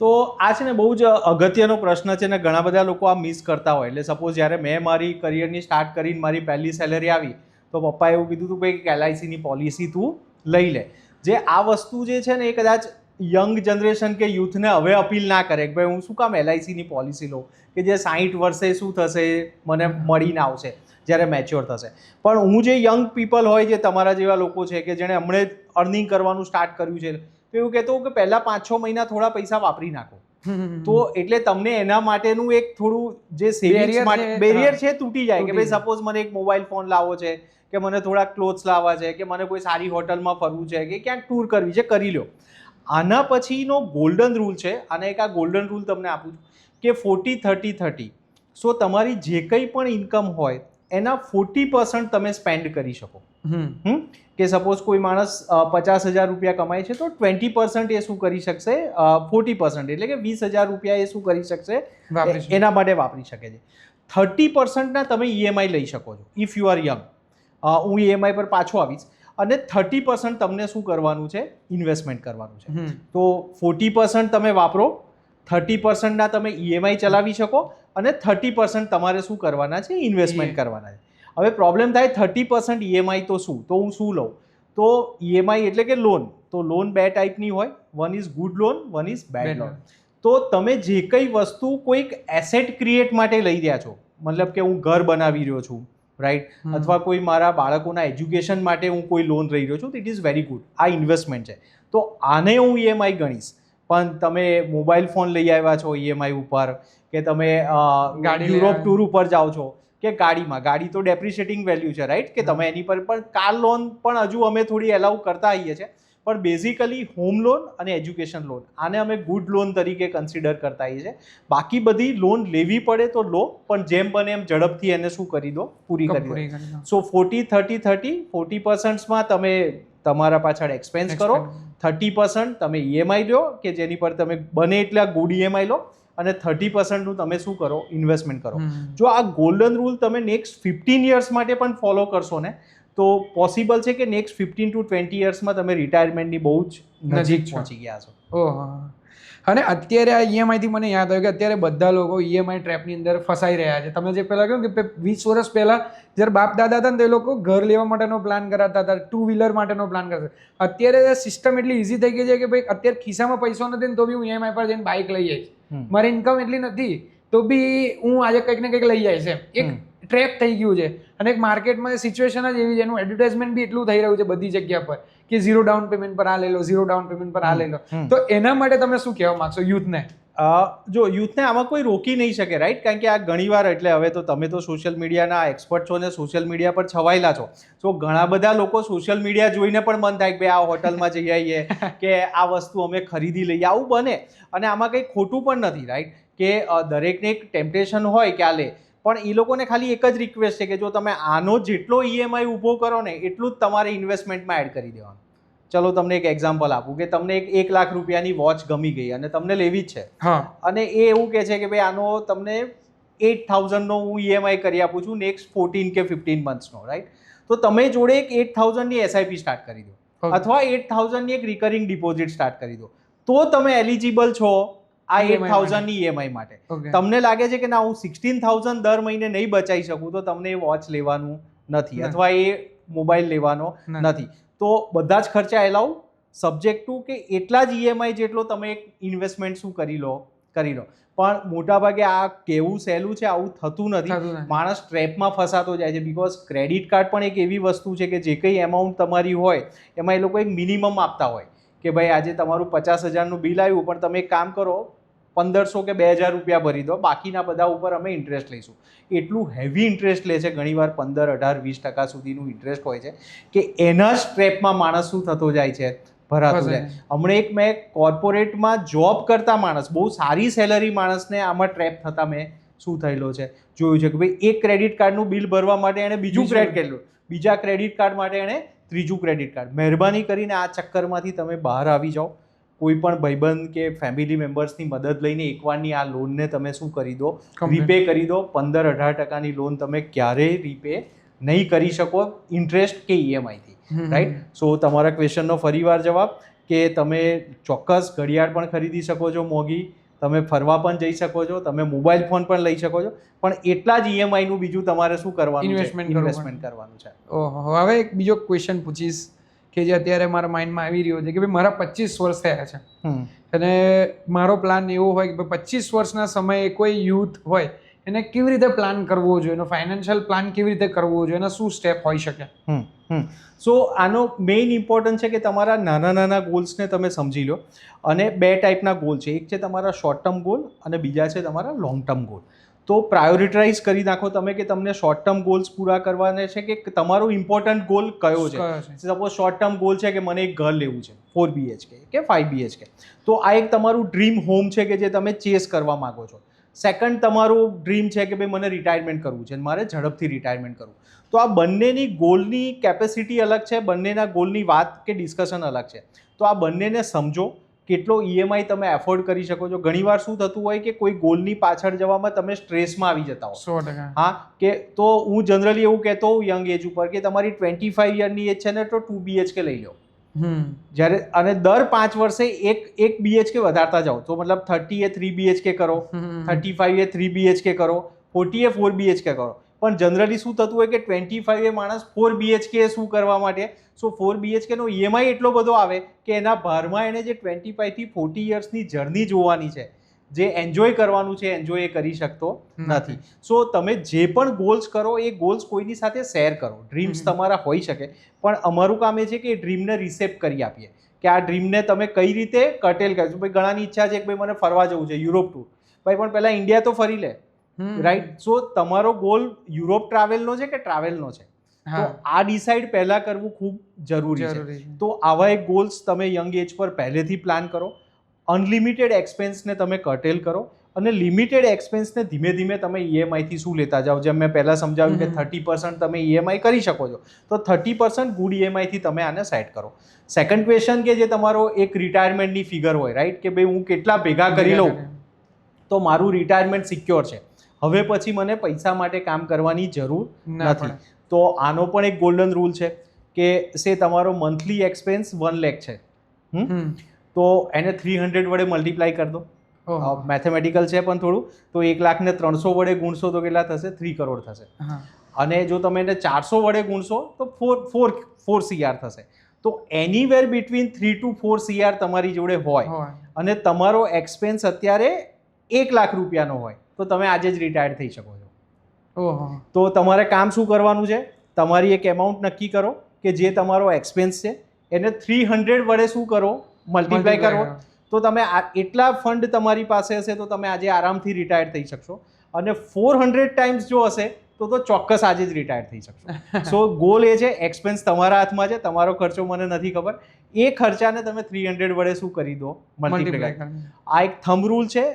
તો આ છે ને બહુ જ અગત્યનો પ્રશ્ન છે ને ઘણા બધા લોકો આ મિસ કરતા હોય. એટલે સપોઝ જ્યારે મેં મારી કરિયરની સ્ટાર્ટ કરીને મારી પહેલી સેલેરી આવી તો પપ્પાએ એવું કીધું હતું કે LICની પોલિસી તું લઈ લે. જે આ વસ્તુ જે છે ને એ કદાચ યંગ જનરેશન કે યુથને હવે અપીલ ના કરે કે ભાઈ હું શું કામ LICની પોલિસી લઉં કે જે 60 વર્ષે શું થશે મને મળીને આવશે જ્યારે મેચ્યોર થશે. પણ હું જે યંગ પીપલ હોય, જે તમારા જેવા લોકો છે કે જેણે હમણાં અર્નિંગ કરવાનું સ્ટાર્ટ કર્યું છે, તો એવું કહેતો કે પહેલા 5-6 મહિના થોડા પૈસા વાપરી નાખો. તો એટલે તમને એના માટેનું એક થોડું જે સેવિંગ્સ માટે બેરિયર છે તૂટી જાય. કે ભાઈ સપોઝ મને એક મોબાઈલ ફોન લાવવો છે, કે મને થોડા ક્લોથ્સ લાવવા છે, કે મને કોઈ સારી હોટલમાં ફરવું છે, કે ક્યાંક ટૂર કરવી છે, કરી લો. આના પછીનો ગોલ્ડન રૂલ છે, અને એક આ ગોલ્ડન રૂલ તમને આપું છું કે 40-30-30. સો તમારી જે કંઈ પણ ઇન્કમ હોય એના 40% તમે સ્પેન્ડ કરી શકો. કે સપોઝ કોઈ માણસ 50,000 રૂપિયા કમાય છે તો 20% એ શું કરી શકશે, 40% એટલે કે 20,000 રૂપિયા એ શું કરી શકશે, એના માટે વાપરી શકે છે. 30%ના તમે EMI લઈ શકો છો ઇફ યુ આર યંગ. હું EMI પર પાછો આવીશ. અને 30% તમને શું કરવાનું છે, ઇન્વેસ્ટમેન્ટ કરવાનું છે. તો 40% તમે વાપરો, 30%ના તમે EMI ચલાવી શકો, અને 30% તમારે શું કરવાના છે, ઇન્વેસ્ટમેન્ટ કરવાના છે. હવે પ્રોબ્લેમ થાય 30% EMI તો શું, તો હું શું લઉં? તો EMI એટલે કે લોન. તો લોન 2 ટાઈપની હોય, one is good loan, one is bed loan. તો તમે જે કઈ વસ્તુ કોઈક એસેટ ક્રિએટ માટે લઈ રહ્યા છો, મતલબ કે હું ઘર બનાવી રહ્યો છું, રાઈટ, અથવા કોઈ મારા બાળકોના એજ્યુકેશન માટે હું કોઈ લોન લઈ રહ્યો છું, તો ઇટ ઇઝ વેરી ગુડ, આ ઇન્વેસ્ટમેન્ટ છે. તો આને હું EMI ગણીશ. પણ તમે મોબાઈલ ફોન લઈ આવ્યા છો EMI ઉપર, કે તમે યુરોપ ટૂર ઉપર જાઓ છો, કે ગાડી તો ડેપ્રિશિએટિંગ વેલ્યુ છે, રાઈટ, કે તમે એની પર પણ કાર લોન પણ હજુ અમે થોડી એલાઉ કરતા આવીએ છીએ. પણ બેઝિકલી હોમ લોન અને એજ્યુકેશન લોન આને અમે ગુડ લોન તરીકે કન્સિડર કરતા આવીએ છીએ. બાકી બધી લોન લેવી પડે તો લો, પણ જેમ બને એમ ઝડપથી એને શું કરી દો, પૂરી કરી દો. સો 40-30-30, 40%માં તમે તમારા પાછળ એક્સપેન્સ કરો, 30% તમે EMI લો કે જેની પર તમે બને એટલા ગુડ EMI લો, અને 30%નું તમે શું કરો, ઇન્વેસ્ટમેન્ટ કરો. જો આ ગોલ્ડન રૂલ તમે નેક્સ્ટ 15 યર્સ માટે પણ ફોલો કરશો ને, તો પોસિબલ છે કે નેક્સ્ટ 15 to 20 યર્સમાં તમે રિટાયરમેન્ટની બહુ જ નજીક પહોંચી ગયા છો.
ઓહો. અને અત્યારે આ EMI થી મને યાદ આવ્યું કે અત્યારે બધા લોકો EMI ટ્રેપની અંદર ફસાઈ રહ્યા છે. તમે જે પહેલાં કહ્યું કે 20 વર્ષ પહેલાં જ્યારે બાપ દાદા હતા ને તો એ લોકો ઘર લેવા માટેનો પ્લાન કરાતા હતા, 2 વ્હીલર માટેનો પ્લાન કરતા. અત્યારે સિસ્ટમ એટલી ઇઝી થઈ ગઈ છે કે ભાઈ અત્યારે ખિસ્સામાં પૈસો નથી ને તો બી હું EMI પર જઈને બાઇક લઈ જઈશ, મારી ઇન્કમ એટલી નથી તો બી હું આજે કંઈક ને કંઈક લઈ જઈશ. એક ટ્રેપ થઈ ગયું છે. અને એક માર્કેટમાં સિચ્યુએશન જ એવી છે, એનું એડવર્ટાઇઝમેન્ટ બી એટલું થઈ રહ્યું છે બધી જગ્યા પર કે 0 ડાઉન પેમેન્ટ પર આ લઈ લો, 0 ડાઉન પેમેન્ટ પર આ લઈ લો. તો એના માટે તમે શું કહેવા માંગશો યુથને?
જો યુથને આમાં કોઈ રોકી નહીં શકે, રાઈટ, કારણ કે આ ઘણીવાર, એટલે હવે તો તમે તો સોશિયલ મીડિયાના એક્સપર્ટ છો ને સોશિયલ મીડિયા પર છવાયેલા છો, તો ઘણા બધા લોકો સોશિયલ મીડિયા જોઈને પણ મન થાય કે આ હોટલમાં જઈ આવીએ, કે આ વસ્તુ અમે ખરીદી લઈએ, આવું બને. અને આમાં કંઈ ખોટું પણ નથી, રાઈટ, કે દરેકને એક ટેમ્પટેશન હોય કે આ લે. પણ એ લોકોને ખાલી એક જ રિક્વેસ્ટ છે કે જો તમે આનો જેટલો EMI ઊભો કરો ને એટલું જ તમારે ઇન્વેસ્ટમેન્ટમાં એડ કરી દેવાનું. ચલો તમને એક એક્ઝામ્પલ આપું કે તમને 1 લાખ રૂપિયાની વોચ ગમી ગઈ અને તમને લેવી જ છે, અને એ એવું કહે છે કે ભાઈ આનો તમને 8,000નો હું EMI કરી આપું છું નેક્સ્ટ 14 કે 15 મંથ્સનો, રાઈટ. તો તમે જોડે એક 8,000ની એસઆઈપી સ્ટાર્ટ કરી દો,
Okay.
અથવા 8,000ની એક રિકરિંગ ડિપોઝિટ સ્ટાર્ટ કરી દો, તો તમે એલિજિબલ છો આ
EMI
8,000ની ઈએમઆઈ માટે.
Okay.
તમને લાગે છે કે ના હું 16,000 દર મહિને નહીં બચાવી શકું, તો તમને એ વોચ લેવાનું નથી અથવા એ મોબાઈલ લેવાનો નથી. તો બધા જ ખર્ચા એલાઉ, સબ્જેક્ટ ટુ કે એટલા જ ઈએમઆઈ જેટલો તમે એક ઇન્વેસ્ટમેન્ટ શું કરી લો. પણ મોટાભાગે આ કેવું સહેલું છે, આવું થતું નથી. માણસ ટ્રેપમાં ફસાતો જાય છે, બીકોઝ ક્રેડિટ કાર્ડ પણ એક એવી વસ્તુ છે કે જે કંઈ એમાઉન્ટ તમારી હોય એમાં એ લોકો એક મિનિમમ આપતા હોય કે ભાઈ આજે તમારું 50,000નું બિલ આવ્યું, પણ તમે એક કામ કરો 1,500 કે 2,000 રૂપિયા ભરી દો, બાકીના બધા ઉપર અમે ઇન્ટરેસ્ટ લઈશું. એટલું હેવી ઇન્ટરેસ્ટ લે છે, ઘણીવાર 15, 18, 20% સુધીનું ઇન્ટરેસ્ટ હોય છે કે એના જ ટ્રેપમાં માણસ શું થતો જાય છે, ભરાતું જાય. હમણાં એક મેં કોર્પોરેટમાં જોબ કરતા માણસ, બહુ સારી સેલરી માણસને આમાં ટ્રેપ થતા મેં શું થયેલો છે જોયું છે કે ભાઈ એક ક્રેડિટ કાર્ડનું બિલ ભરવા માટે એણે બીજું ક્રેડિટ કાર્ડ, બીજા ક્રેડિટ કાર્ડ માટે એણે ત્રીજું ક્રેડિટ કાર્ડ. મહેરબાની કરીને આ ચક્કરમાંથી તમે બહાર આવી જાઓ. કોઈ પણ ભાઈબંધ કે ફેમિલી મેમ્બર્સની મદદ લઈને એકવારની આ લોનને તમે શું કરી દો, રીપે કરી દો. 15-18%ની લોન તમે ક્યારેય રીપે નહીં કરી શકો ઇન્ટરેસ્ટ કે ઈએમઆઈથી, રાઈટ. સો તમારા ક્વેશ્ચનનો ફરીવાર જવાબ કે તમે ચોક્કસ ઘડિયાળ પણ ખરીદી શકો છો મોંઘી, તમે ફરવા પણ જઈ શકો છો, તમે મોબાઈલ ફોન પણ લઈ શકો છો, પણ એટલા જ ઈએમઆઈનું બીજું તમારે શું કરવાનું છે, ઇન્વેસ્ટમેન્ટ કરવાનું છે.
ઓહો, હવે એક બીજો ક્વેશ્ચન પૂછીશ કે જે અત્યારે મારા માઇન્ડમાં આવી રહ્યો છે કે ભાઈ મારા 25 વર્ષ થયા છે અને મારો પ્લાન એવો હોય કે 25 વર્ષના સમયે કોઈ યુથ હોય એને કેવી રીતે પ્લાન કરવો જોઈએ, એનો ફાઇનાન્શિયલ પ્લાન કેવી રીતે કરવો જોઈએ, એના શું સ્ટેપ હોઈ શકે?
સો આનો મેઇન ઇમ્પોર્ટન્ટ છે કે તમારા નાના નાના ગોલ્સને તમે સમજી લો. અને 2 ટાઈપના ગોલ છે, એક છે તમારા શોર્ટ ટર્મ ગોલ અને બીજા છે તમારા લોંગ ટર્મ ગોલ. તો પ્રાયોરિટાઇઝ કરી નાખો તમે કે તમને શોર્ટ ટર્મ ગોલ્સ પૂરા કરવાના છે કે તમારો ઇમ્પોર્ટન્ટ ગોલ કયો છે. સપોઝ શોર્ટ ટર્મ ગોલ છે કે મને એક ઘર લેવું છે 4 BHK કે 5 BHK, તો આ એક તમારું ડ્રીમ હોમ છે કે જે તમે ચેસ કરવા માંગો છો. સેકન્ડ તમારું ડ્રીમ છે કે ભાઈ મને રિટાયરમેન્ટ કરવું છે, મારે ઝડપથી રિટાયરમેન્ટ કરવું. તો આ બંનેની ગોલની કેપેસિટી અલગ છે, બંનેના ગોલની વાત કે ડિસ્કશન અલગ છે. તો આ બંનેને સમજો, કેટલો ઈએમઆઈ તમે એફોર્ડ કરી શકો છો. ઘણીવાર શું થતું હોય કે કોઈ ગોલની પાછળ જવામાં તમે સ્ટ્રેસમાં આવી જતા હો.
100%.
હા, કે તો હું જનરલી એવું કહેતો હોઉં યંગ એજ ઉપર કે તમારી 25 યરની એજ છે ને તો 2 BHK લઈ લો. જ્યારે અને દર 5 વર્ષે એક BHK વધારતા જાઓ, તો મતલબ 30 એ 3 BHK કરો, 35 એ 3 BHK કરો, 40 એ 4 BHK કરો. પણ જનરલી શું થતું હોય કે 25 એ માણસ 4 BHK શું કરવા માટે, સો 4 BHK નો ઈએમઆઈ એટલો બધો આવે કે એના ભારમાં એને જે 25 થી 40 યર્સની જર્ની જોવાની છે, જે એન્જોય કરવાનું છે, એન્જોય એ કરી શકતો નથી. સો તમે જે પણ ગોલ્સ કરો એ ગોલ્સ કોઈની સાથે શેર કરો. ડ્રીમ્સ તમારા હોઈ શકે, પણ અમારું કામ એ છે કે એ ડ્રીમને રિસેપ્ટ કરી આપીએ કે આ ડ્રીમને તમે કઈ રીતે કટેલ કરશો. ભાઈ ઘણાની ઈચ્છા છે કે ભાઈ મને ફરવા જવું છે, યુરોપ ટૂર. ભાઈ પણ પહેલા ઇન્ડિયા તો ફરી લે, રાઈટ. સો તમારો ગોલ યુરોપ ટ્રાવેલનો છે કે ટ્રાવેલનો છે, તો આ ડિસાઇડ પહેલા કરવું ખૂબ જરૂરી છે. તો આવા એક ગોલ્સ તમે યંગ એજ પર પહેલેથી પ્લાન કરો. અનલિમિટેડ એક્સપેન્સને તમે કર્ટેલ કરો અને લિમિટેડ એક્સપેન્સને ધીમે ધીમે તમે ઈએમઆઈથી શું લેતા જાઓ. જેમ મેં પહેલાં સમજાવ્યું કે 30% તમે ઈએમઆઈ કરી શકો છો, તો 30% ગુડ ઈએમઆઈથી તમે આને સેટ કરો. સેકન્ડ ક્વેશ્ચન કે જે તમારો એક રિટાયરમેન્ટની ફિગર હોય, રાઈટ, કે ભાઈ હું કેટલા ભેગા કરી લઉં તો મારું રિટાયરમેન્ટ સિક્યોર છે, હવે પછી મને પૈસા માટે કામ કરવાની જરૂર નથી. તો આનો પણ એક ગોલ્ડન રૂલ છે કે સે તમારો મંથલી એક્સપેન્સ 1 લાખ છે, તો એને 300 વડે મલ્ટીપ્લાય કરી દો. મેથેમેટિકલ છે પણ થોડું, તો 1,00,000ને 300 વડે ગુણશો તો કેટલા થશે? 3 કરોડ થશે. અને જો તમે એને 400 વડે ગુણશો તો 4 CR થશે. તો એનીવેર બિટવીન 3 to 4 CR તમારી જોડે હોય અને તમારો એક્સપેન્સ અત્યારે 1 લાખ રૂપિયાનો હોય, તો તમે આજે જ રિટાયર થઈ શકો છો. તો તમારે કામ શું કરવાનું છે? તમારી એક એમાઉન્ટ નક્કી કરો કે જે તમારો એક્સપેન્સ છે એને 300 વડે શું કરો? મલ્ટીપ્લાય કરો. તો તમે એટલા ફંડ તમારી પાસે હશે તો તમે આજે આરામથી રિટાયર થઈ શકશો. અને 400 ટાઈમ્સ જો હશે તો ચોક્કસ આજે જ રિટાયર થઈ શકશો. સો ગોલ એ છે, એક્સપેન્સ તમારા હાથમાં છે, તમારો ખર્ચો મને નથી ખબર, એ ખર્ચાને તમે 300 વડે શું કરી દો? મલ્ટીપ્લાય. આ એક થંબ રૂલ છે,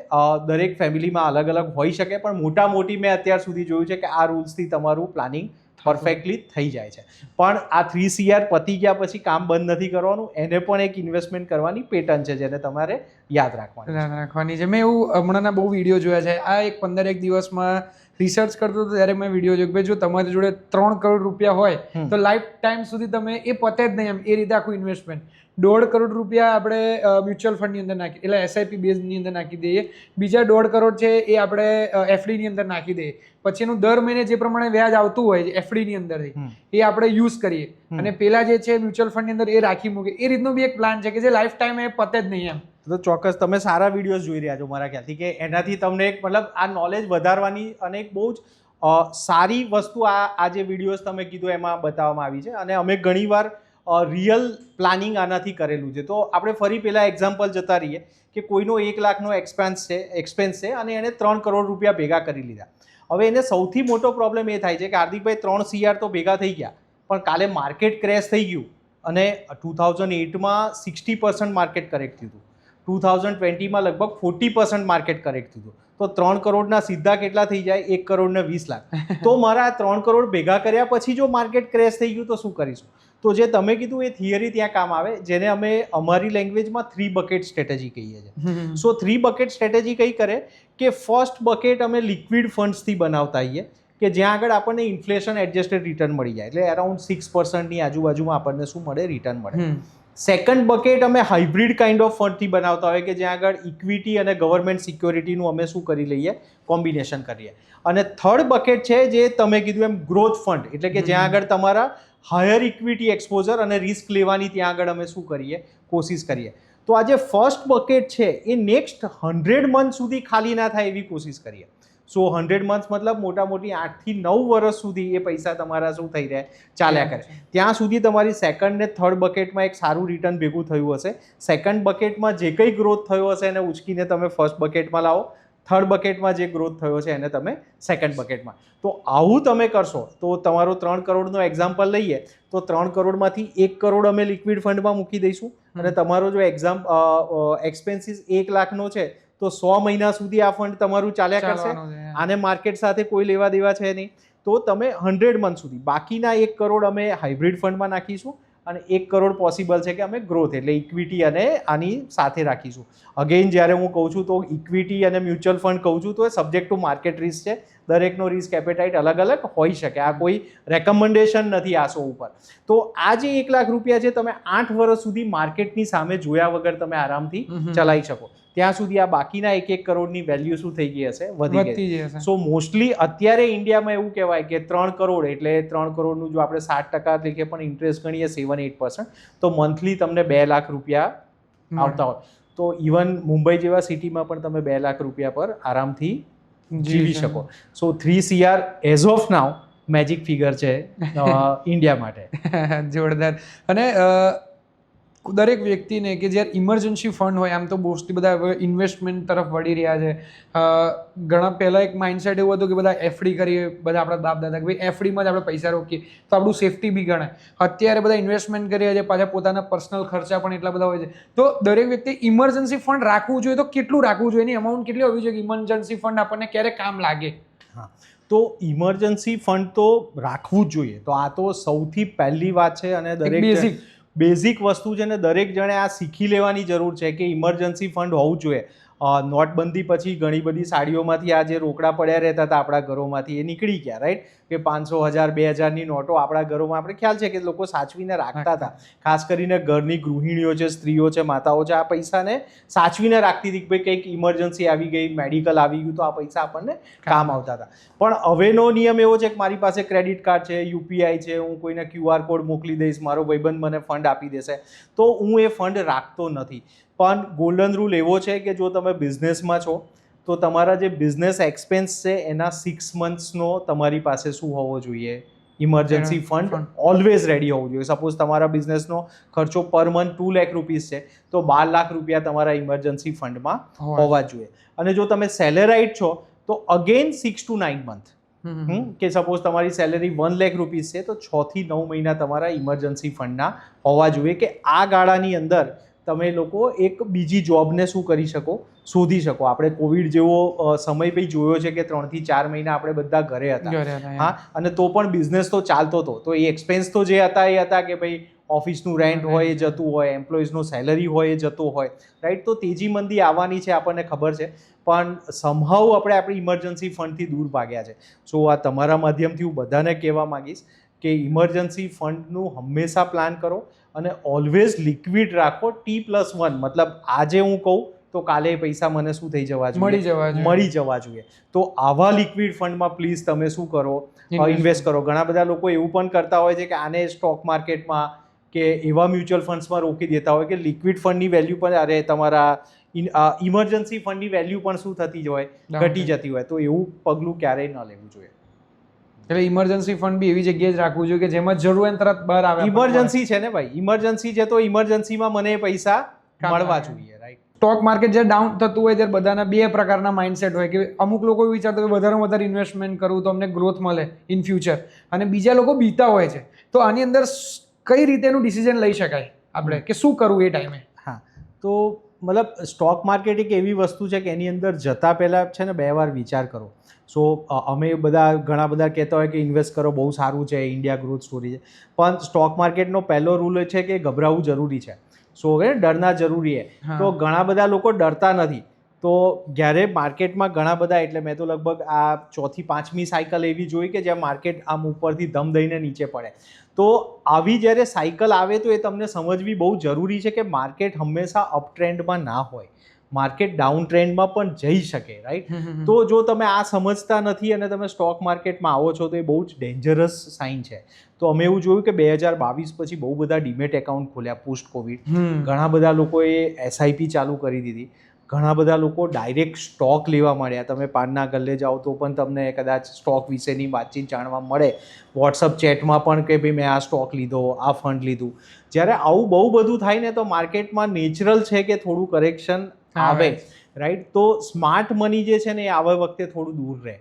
દરેક ફેમિલીમાં અલગ અલગ હોઈ શકે, પણ મોટા મોટી મેં અત્યાર સુધી જોયું છે કે આ રૂલ્સથી તમારું પ્લાનિંગ પરફેક્ટલી થઈ જાય છે. પણ આ 3 CR પતી ગયા પછી કામ બંધ નથી કરવાનું, એને પણ એક ઇન્વેસ્ટમેન્ટ કરવાની પેટર્ન છે જેને તમારે યાદ રાખવાની છે.
મેં એવું હમણાંના બહુ વિડીયો જોયા છે, આ એક 15 દિવસમાં રિસર્ચ કરતો હતો ત્યારે મેં વિડીયો જોયો કે ભાઈ જો તમારી જોડે 3 કરોડ રૂપિયા હોય તો લાઈફ ટાઈમ સુધી તમે એ પતે જ નહીં એમ એ રીતે આખું ઇન્વેસ્ટમેન્ટ 1.5 કરોડ રૂપિયા આપણે મ્યુચ્યુઅલ ફંડની અંદર નાખી એટલે એસઆઈપી બેઝની અંદર નાખી દઈએ, બીજા 1.5 કરોડ છે એ આપણે એફડીની અંદર નાખી દઈએ, પછી એનું દર મહિને જે પ્રમાણે વ્યાજ આવતું હોય છે એફડીની અંદરથી એ આપણે યુઝ કરીએ અને પેલા જે છે મ્યુચ્યુઅલ ફંડની અંદર એ રાખી મૂકે. એ રીતનો બી એક પ્લાન છે કે જે લાઈફ ટાઈમ એ પતે જ નહીં એમ.
તો ચોક્કસ તમે સારા વિડીયોઝ જોઈ રહ્યા છો મારા ખ્યાલથી કે એનાથી તમને એક મતલબ આ નોલેજ વધારવાની અને એક બહુ જ સારી વસ્તુ આ જે વિડીયોઝ તમે કીધું એમાં બતાવવામાં આવી છે અને અમે ઘણીવાર રિયલ પ્લાનિંગ આનાથી કરેલું છે. તો આપણે ફરી પહેલાં એક્ઝામ્પલ જતા રહીએ કે કોઈનો 1 લાખનો એક્સપેન્સ છે અને એને 3 કરોડ રૂપિયા ભેગા કરી લીધા. હવે એને સૌથી મોટો પ્રોબ્લેમ એ થાય છે કે હાર્દિકભાઈ 3 CR તો ભેગા થઈ ગયા પણ કાલે માર્કેટ ક્રેશ થઈ ગયું અને 2008માં 60% માર્કેટ કરેક્ટ થયું હતું, 2020માં લગભગ 40% માર્કેટ કરેક્ટ થયું હતું. તો 3 કરોડના સીધા કેટલા થઈ જાય? 1 કરોડ ને 20 લાખ. તો મારા 3 કરોડ ભેગા કર્યા પછી જો માર્કેટ ક્રેશ થઈ ગયું તો શું કરીશું? તો જે તમે કીધું એ થિયરી ત્યાં કામ આવે, જેને અમે અમારી લેંગ્વેજમાં 3 બકેટ સ્ટ્રેટેજી કહીએ છીએ. સો 3 બકેટ સ્ટ્રેટેજી કઈ કરે કે ફર્સ્ટ બકેટ અમે લિક્વિડ ફંડ્સથી બનાવતા હોઈએ કે જ્યાં આગળ આપણને ઇન્ફ્લેશન એડજસ્ટેડ રિટર્ન મળી જાય, એટલે અરાઉન્ડ 6%ની આજુબાજુમાં આપણને શું મળે? રિટર્ન મળે. સેકન્ડ બકેટ અમે હાઇબ્રિડ કાઇન્ડ ઓફ ફંડથી બનાવતા હોય કે જ્યાં આગળ ઇક્વિટી અને ગવર્મેન્ટ સિક્યોરિટીનું અમે શું કરી લઈએ? કોમ્બિનેશન કરીએ. અને થર્ડ બકેટ છે જે તમે કીધું એમ ગ્રોથ ફંડ, એટલે કે જ્યાં આગળ તમારા હાયર ઇક્વિટી એક્સપોઝર અને રિસ્ક લેવાની ત્યાં આગળ અમે શું કરીએ? કોશિશ કરીએ. તો આ જે ફર્સ્ટ બકેટ છે એ નેક્સ્ટ 100 મંથ સુધી ખાલી ના થાય એવી કોશિશ કરીએ. સો 100 મંથ મતલબ મોટા મોટી 8 થી 9 વર્ષ સુધી એ પૈસા તમારા શું થઈ રહે? ચાલ્યા કરે. ત્યાં સુધી તમારી સેકન્ડ ને થર્ડ બકેટમાં એક સારું રિટર્ન ભેગું થયું હશે. સેકન્ડ બકેટમાં જે કંઈ ગ્રોથ થયો હશે એને ઉચકીને તમે ફર્સ્ટ બકેટમાં લાવો, થર્ડ બકેટમાં જે ગ્રોથ થયો છે એને તમે સેકન્ડ બકેટમાં. તો આવું તમે કરશો તો તમારો 3 કરોડનો એક્ઝામ્પલ લઈએ તો 3 કરોડમાંથી 1 કરોડ અમે લિક્વિડ ફંડમાં મૂકી દઈશું અને તમારો જો એક્સપેન્સીસ 1 લાખનો છે તો 100 મહિના સુધી આ ફંડ તમારું ચાલ્યા કરશે. આને માર્કેટ સાથે કોઈ લેવા દેવા છે નહીં. તો તમે 100 મંથ સુધી બાકીના 1 કરોડ અમે હાઇબ્રિડ ફંડમાં નાખીશું અને 1 કરોડ પોસિબલ છે કે અમે ગ્રોથ એટલે ઇક્વિટી અને આની સાથે રાખીશું. અગેઇન જ્યારે હું કહું છું તો ઇક્વિટી અને મ્યુચ્યુઅલ ફંડ કહું છું તો એ સબ્જેક્ટ ટુ માર્કેટ રિસ્ક છે. દરેકનો રિસ્ક એપેટાઇટ અલગ અલગ હોઈ શકે. આ કોઈ રેકમેન્ડેશન નથી આસો ઉપર. તો આ જે 1 લાખ રૂપિયા છે તમે 8 વર્ષ સુધી માર્કેટની સામે જોયા વગર તમે આરામથી ચલાવી શકો. ત્યાં સુધી આ બાકીના 1 કરોડની વેલ્યુ શું થઈ ગઈ હશે? વધી ગઈ હશે. સો મોસ્ટલી અત્યારે ઇન્ડિયામાં એવું કહેવાય કે 3 કરોડ એટલે 3 કરોડનું જો આપણે 7% તરીકે પણ ઇન્ટરેસ્ટ ગણીએ 7-8%, તો મંથલી તમને 2 લાખ રૂપિયા આવતા હોય. તો ઇવન મુંબઈ જેવા સિટીમાં પણ તમે 2 લાખ રૂપિયા પર આરામથી જીવી શકો. સો 3 CR as of now magic figure છે ઇન્ડિયા માટે.
જોરદાર. અને દરેક વ્યક્તિને કે જ્યારે ઇમરજન્સી ફંડ હોય, આમ તો મોસ્ટલી બધા ઇન્વેસ્ટમેન્ટ તરફ વળી રહ્યા છે. ઘણા પહેલાં એક માઇન્ડસેટ એવું હતું કે બધા એફડી કરીએ, બધા આપણા બાપ દાદા કે ભાઈ એફડીમાં જ આપણે પૈસા રોકીએ તો આપણું સેફટી બી ગણાય. અત્યારે બધા ઇન્વેસ્ટમેન્ટ કરીએ છે, પાછા પોતાના પર્સનલ ખર્ચા પણ એટલા બધા હોય છે. તો દરેક વ્યક્તિ ઇમરજન્સી ફંડ રાખવું જોઈએ તો કેટલું રાખવું જોઈએ? એની અમાઉન્ટ કેટલી હોવી જોઈએ કે ઇમરજન્સી ફંડ આપણને ક્યારે કામ લાગે?
હા, તો ઇમરજન્સી ફંડ તો રાખવું જ જોઈએ. તો આ તો સૌથી પહેલી વાત છે અને દરેક બેઝિક વસ્તુ છે ને દરેક જણે આ શીખી લેવાની જરૂર છે કે ઇમરજન્સી ફંડ હોવું જોઈએ. નોટબંધી પછી ઘણી બધી સાડીઓમાંથી આ જે રોકડા પડ્યા રહેતા હતા આપણા ઘરોમાંથી એ નીકળી ગયા, રાઈટ? કે 500, 1000, 2000ની નોટો આપણા ઘરોમાં આપણે ખ્યાલ છે કે લોકો સાચવીને રાખતા હતા. ખાસ કરીને ઘરની ગૃહિણીઓ છે, સ્ત્રીઓ છે, માતાઓ છે, આ પૈસાને સાચવીને રાખતી હતી કે ભાઈ કંઈક ઇમરજન્સી આવી ગઈ, મેડિકલ આવી ગયું તો આ પૈસા આપણને કામ આવતા હતા. પણ હવેનો નિયમ એવો છે કે મારી પાસે ક્રેડિટ કાર્ડ છે, યુપીઆઈ છે, હું કોઈને QR કોડ મોકલી દઈશ, મારો ભાઈબંધ મને ફંડ આપી દેશે, તો હું એ ફંડ રાખતો નથી. પણ ગોલ્ડન રૂલ એવો છે કે જો તમે બિઝનેસમાં છો તો તમારા જે બિઝનેસ એક્સપેન્સ છે એના 6 મંથ્સનો તમારી પાસે શું હોવો જોઈએ? ઇમરજન્સી ફંડ ઓલવેઝ રેડી હોવું જોઈએ. સપોઝ તમારા બિઝનેસનો ખર્ચો પર મંથ 2 લાખ રૂપીસ છે તો 12 લાખ રૂપિયા તમારા ઇમરજન્સી ફંડમાં હોવા જોઈએ. અને જો તમે સેલેરાઇડ છો તો અગેન 6 to 9 મંથ કે સપોઝ તમારી સેલેરી 1 લાખ રૂપીસ છે તો 6 થી 9 મહિના તમારા ઇમરજન્સી ફંડના હોવા જોઈએ કે આ ગાળાની અંદર તમે લોકો એક બીજી જોબને શું કરી શકો? શોધી શકો. આપણે કોવિડ જેવો સમય ભાઈ જોયો છે કે 3 થી 4 મહિના આપણે બધા ઘરે હતા. હા, અને તો પણ બિઝનેસ તો ચાલતો હતો. તો એ એક્સપેન્સ તો જે હતા એ હતા કે ભાઈ ઓફિસનું રેન્ટ હોય એ જતું હોય, એમ્પ્લોઈઝનું સેલરી હોય એ જતું હોય, રાઈટ. તો તેજી મંદી આવવાની છે આપણને ખબર છે, પણ સમહાઉ આપણે આપણી ઇમરજન્સી ફંડથી દૂર ભાગ્યા છે. સો આ તમારા માધ્યમથી હું બધાને કહેવા માંગીશ કે ઇમરજન્સી ફંડનું હંમેશા પ્લાન કરો અને ઓલવેઝ લિક્વિડ રાખો. T+1 મતલબ આજે હું કહું તો કાલે પૈસા મને શું થઈ જવા જોઈએ, મળી જવા જોઈએ. તો આવા લિક્વિડ ફંડમાં પ્લીઝ તમે શું કરો, ઇન્વેસ્ટ કરો. ઘણા બધા લોકો એવું પણ કરતા હોય છે કે આને સ્ટોક માર્કેટમાં કે એવા મ્યુચ્યુઅલ ફંડ્સમાં રોકી દેતા હોય કે લિક્વિડ ફંડની વેલ્યુ પણ અરે તમારા ઇમરજન્સી ફંડની વેલ્યુ પણ શું થતી જ હોય, ઘટી જતી હોય. તો એવું પગલું ક્યારેય ન લેવું જોઈએ.
એટલે ઇમરજન્સી ફંડ બી એવી જગ્યાએ જ રાખવું જોઈએ કે જેમાં જરૂર હોય તરત બહાર આવે.
ઇમરજન્સી છે ને ભાઈ, ઇમરજન્સી છે તો ઇમરજન્સીમાં મને પૈસા મળવા જોઈએ, રાઈટ.
સ્ટોક માર્કેટ જ્યારે ડાઉન થતું હોય ત્યારે બધાના બે પ્રકારના માઇન્ડસેટ હોય કે અમુક લોકો વિચારતા હોય વધારે વધારે ઇન્વેસ્ટમેન્ટ કરવું તો અમને ગ્રોથ મળે ઇન ફ્યુચર, અને બીજા લોકો બીતા હોય છે. તો આની અંદર કઈ રીતેનું ડિસિઝન લઈ શકાય આપણે કે શું કરવું એ ટાઈમે?
હા, તો મતલબ સ્ટોક માર્કેટ એક એવી વસ્તુ છે કે એની અંદર જતાં પહેલાં છે ને 2 વાર વિચાર કરો. સો અમે ઘણા બધા કહેતા હોય કે ઇન્વેસ્ટ કરો, બહુ સારું છે, ઇન્ડિયા ગ્રોથ સ્ટોરી છે. પણ સ્ટોક માર્કેટનો પહેલો રૂલ છે કે ગભરાવું જરૂરી છે. સો ડરના જરૂરી છે. તો ઘણા બધા લોકો ડરતા નથી. તો જ્યારે માર્કેટમાં ઘણા બધા, એટલે મેં તો લગભગ આ 4થી 5મી સાયકલ એવી જોઈ કે જ્યાં માર્કેટ આમ ઉપરથી ધમ દઈને નીચે પડે. તો આવી જ્યારે સાયકલ આવે તો એ તમને સમજવી બહુ જરૂરી છે કે માર્કેટ હંમેશા અપ ટ્રેન્ડમાં ના હોય, માર્કેટ ડાઉન ટ્રેન્ડમાં પણ જઈ શકે, રાઈટ. તો જો તમે આ સમજતા નથી અને તમે સ્ટોક માર્કેટમાં આવો છો તો એ બહુ જ ડેન્જરસ સાઇન છે. તો અમે એવું જોયું કે 2022 પછી બહુ બધા ડીમેટ એકાઉન્ટ ખોલ્યા પોસ્ટ કોવિડ. ઘણા બધા લોકોએ SIP ચાલુ કરી દીધી. ઘણા બધા લોકો ડાયરેક્ટ સ્ટોક લેવા માંડ્યા. તમે પાનના ગલ્લે જાઓ તો પણ તમને કદાચ સ્ટોક વિશેની વાતચીત જાણવા મળે, વોટ્સઅપ ચેટમાં પણ કે ભાઈ મેં આ સ્ટોક લીધો, આ ફંડ લીધું. જ્યારે આવું બહુ બધું થાય ને તો માર્કેટમાં નેચરલ છે કે થોડું કરેક્શન આવે, રાઈટ. તો સ્માર્ટ મની જે છે ને એ આવે વખતે થોડું દૂર રહે.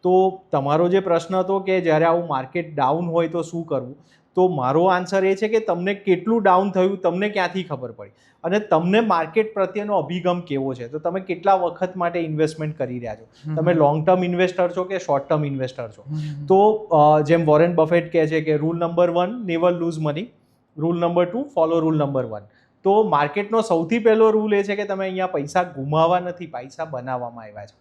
તો તમારો જે પ્રશ્ન હતો કે જ્યારે આવું માર્કેટ ડાઉન હોય તો શું કરવું, તો મારો આન્સર એ છે કે તમને કેટલું ડાઉન થયું તમને ક્યાંથી ખબર પડી, અને તમને માર્કેટ પ્રત્યેનો અભિગમ કેવો છે, તો તમે કેટલા વખત માટે ઇન્વેસ્ટમેન્ટ કરી રહ્યા છો, તમે લોંગ ટર્મ ઇન્વેસ્ટર છો કે શોર્ટ ટર્મ ઇન્વેસ્ટર છો. તો જેમ વોરેન બફેટ કહે છે કે rule number 1 never lose money, rule number 2 follow rule number 1. તો માર્કેટનો સૌથી પહેલો રૂલ એ છે કે તમે અહીંયા પૈસા ગુમાવવા નથી, પૈસા બનાવવામાં આવ્યા છે.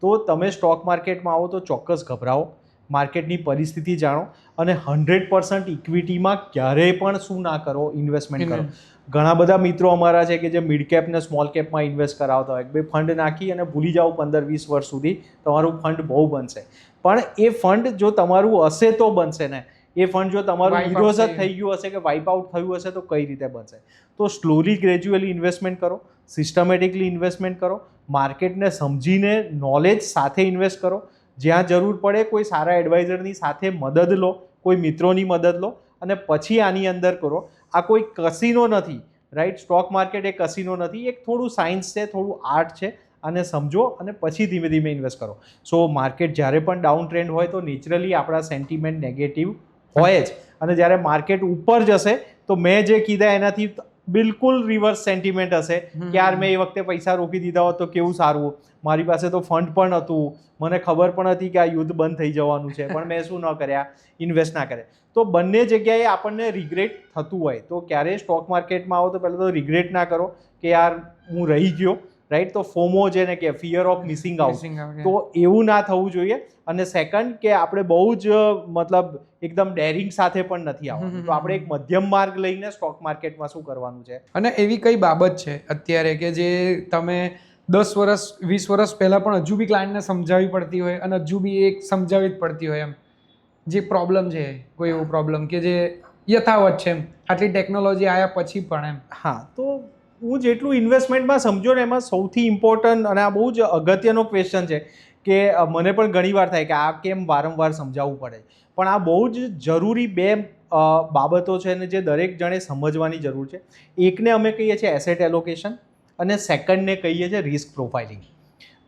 તો તમે સ્ટોક માર્કેટમાં આવો તો ચોક્કસ ગભરાવો, માર્કેટની પરિસ્થિતિ જાણો અને 100% ઇક્વિટીમાં ક્યારેય પણ શું ના કરો, ઇન્વેસ્ટમેન્ટ કરો. ઘણા બધા મિત્રો અમારા છે કે જે મિડ કેપ ને સ્મોલ કેપમાં ઇન્વેસ્ટ કરાવતા હોય, બે ફંડ નાખી અને ભૂલી જાઓ 15-20 વર્ષ સુધી તમારું ફંડ બહુ બનશે. પણ એ ફંડ જો તમારું હશે તો બનશે ને, એ ફંડ જો તમારું હિરોઝ જ થઈ ગયું હશે કે વાઇપ આઉટ થયું હશે તો કઈ રીતે બનશે? તો સ્લોલી ગ્રેજ્યુઅલી ઇન્વેસ્ટમેન્ટ કરો, સિસ્ટમેટિકલી ઇન્વેસ્ટમેન્ટ કરો, માર્કેટને સમજીને નોલેજ સાથે ઇન્વેસ્ટ કરો. જ્યાં જરૂર પડે કોઈ સારા એડવાઇઝરની સાથે મદદ લો, કોઈ મિત્રોની મદદ લો અને પછી આની અંદર કરો. આ કોઈ કસીનો નથી, રાઈટ. સ્ટોક માર્કેટ એ કસીનો નથી, એક થોડું સાયન્સ છે, થોડું આર્ટ છે. અને સમજો અને પછી ધીમે ધીમે ઇન્વેસ્ટ કરો. સો માર્કેટ જ્યારે પણ ડાઉન ટ્રેન્ડ હોય તો નેચરલી આપણા સેન્ટિમેન્ટ નેગેટિવ હોય જ, અને જ્યારે માર્કેટ ઉપર જશે તો મેં જે કીધા એનાથી બિલકુલ રિવર્સ સેન્ટિમેન્ટ હશે કે યાર મેં એ વખતે પૈસા રોકી દીધા હોત તો કેવું સારું, મારી પાસે તો ફંડ પણ હતું, મને ખબર પણ હતી કે આ યુદ્ધ બંધ થઈ જવાનું છે, પણ મેં શું ન કર્યા, ઇન્વેસ્ટ ના કર્યા. તો બંને જગ્યાએ આપણને રિગ્રેટ થતું હોય. તો ક્યારેય સ્ટોક માર્કેટમાં આવો તો પહેલાં તો રિગ્રેટ ના કરો કે યાર હું રહી ગયો, રાઈટ. તો ફોમો જેને કે ફિયર ઓફ મિસિંગ આઉટ, તો એવું ના થવું જોઈએ. અને સેકન્ડ કે આપણે બહુ જ મતલબ એકદમ ડેરિંગ સાથે પણ નથી આવવાનું. તો આપણે એક મધ્યમ માર્ગ લઈને સ્ટોક માર્કેટમાં શું કરવાનું છે.
અને એવી કઈ બાબત છે અત્યારે કે જે તમે 10 વર્ષ 20 વર્ષ પહેલા પણ હજુ બી ક્લાયન્ટને સમજાવવી પડતી હોય અને હજુ બી એક સમજાવવી જ પડતી હોય, એમ જે પ્રોબ્લેમ છે, કોઈ એવો પ્રોબ્લેમ કે જે યથાવત છે એમ આટલી ટેકનોલોજી આવ્યા પછી પણ એમ?
હા, તો હું જેટલું ઇન્વેસ્ટમેન્ટમાં સમજો ને એમાં સૌથી ઇમ્પોર્ટન્ટ, અને આ બહુ જ અગત્યનો ક્વેશ્ચન છે કે મને પણ ઘણીવાર થાય કે આ કેમ વારંવાર સમજાવવું પડે, પણ આ બહુ જ જરૂરી 2 બાબતો છે ને જે દરેક જણે સમજવાની જરૂર છે. એકને અમે કહીએ છીએ એસેટ એલોકેશન અને સેકન્ડને કહીએ છીએ રિસ્ક પ્રોફાઇલિંગ.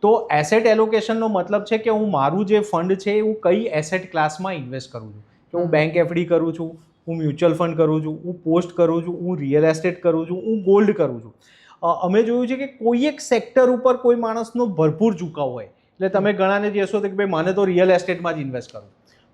તો એસેટ એલોકેશનનો મતલબ છે કે હું મારું જે ફંડ છે હું કઈ એસેટ ક્લાસમાં ઇન્વેસ્ટ કરું છું, કે હું બેંક એફડી કરું છું, હું મ્યુચ્યુઅલ ફંડ કરું છું, હું પોસ્ટ કરું છું, હું રિયલ એસ્ટેટ કરું છું, હું ગોલ્ડ કરું છું. અમે જોયું છે કે કોઈ એક સેક્ટર ઉપર કોઈ માણસનો ભરપૂર ઝુકાવ હોય, એટલે તમે ઘણાને કહેશો કે ભાઈ મને તો રિયલ એસ્ટેટમાં જ ઇન્વેસ્ટ કરું,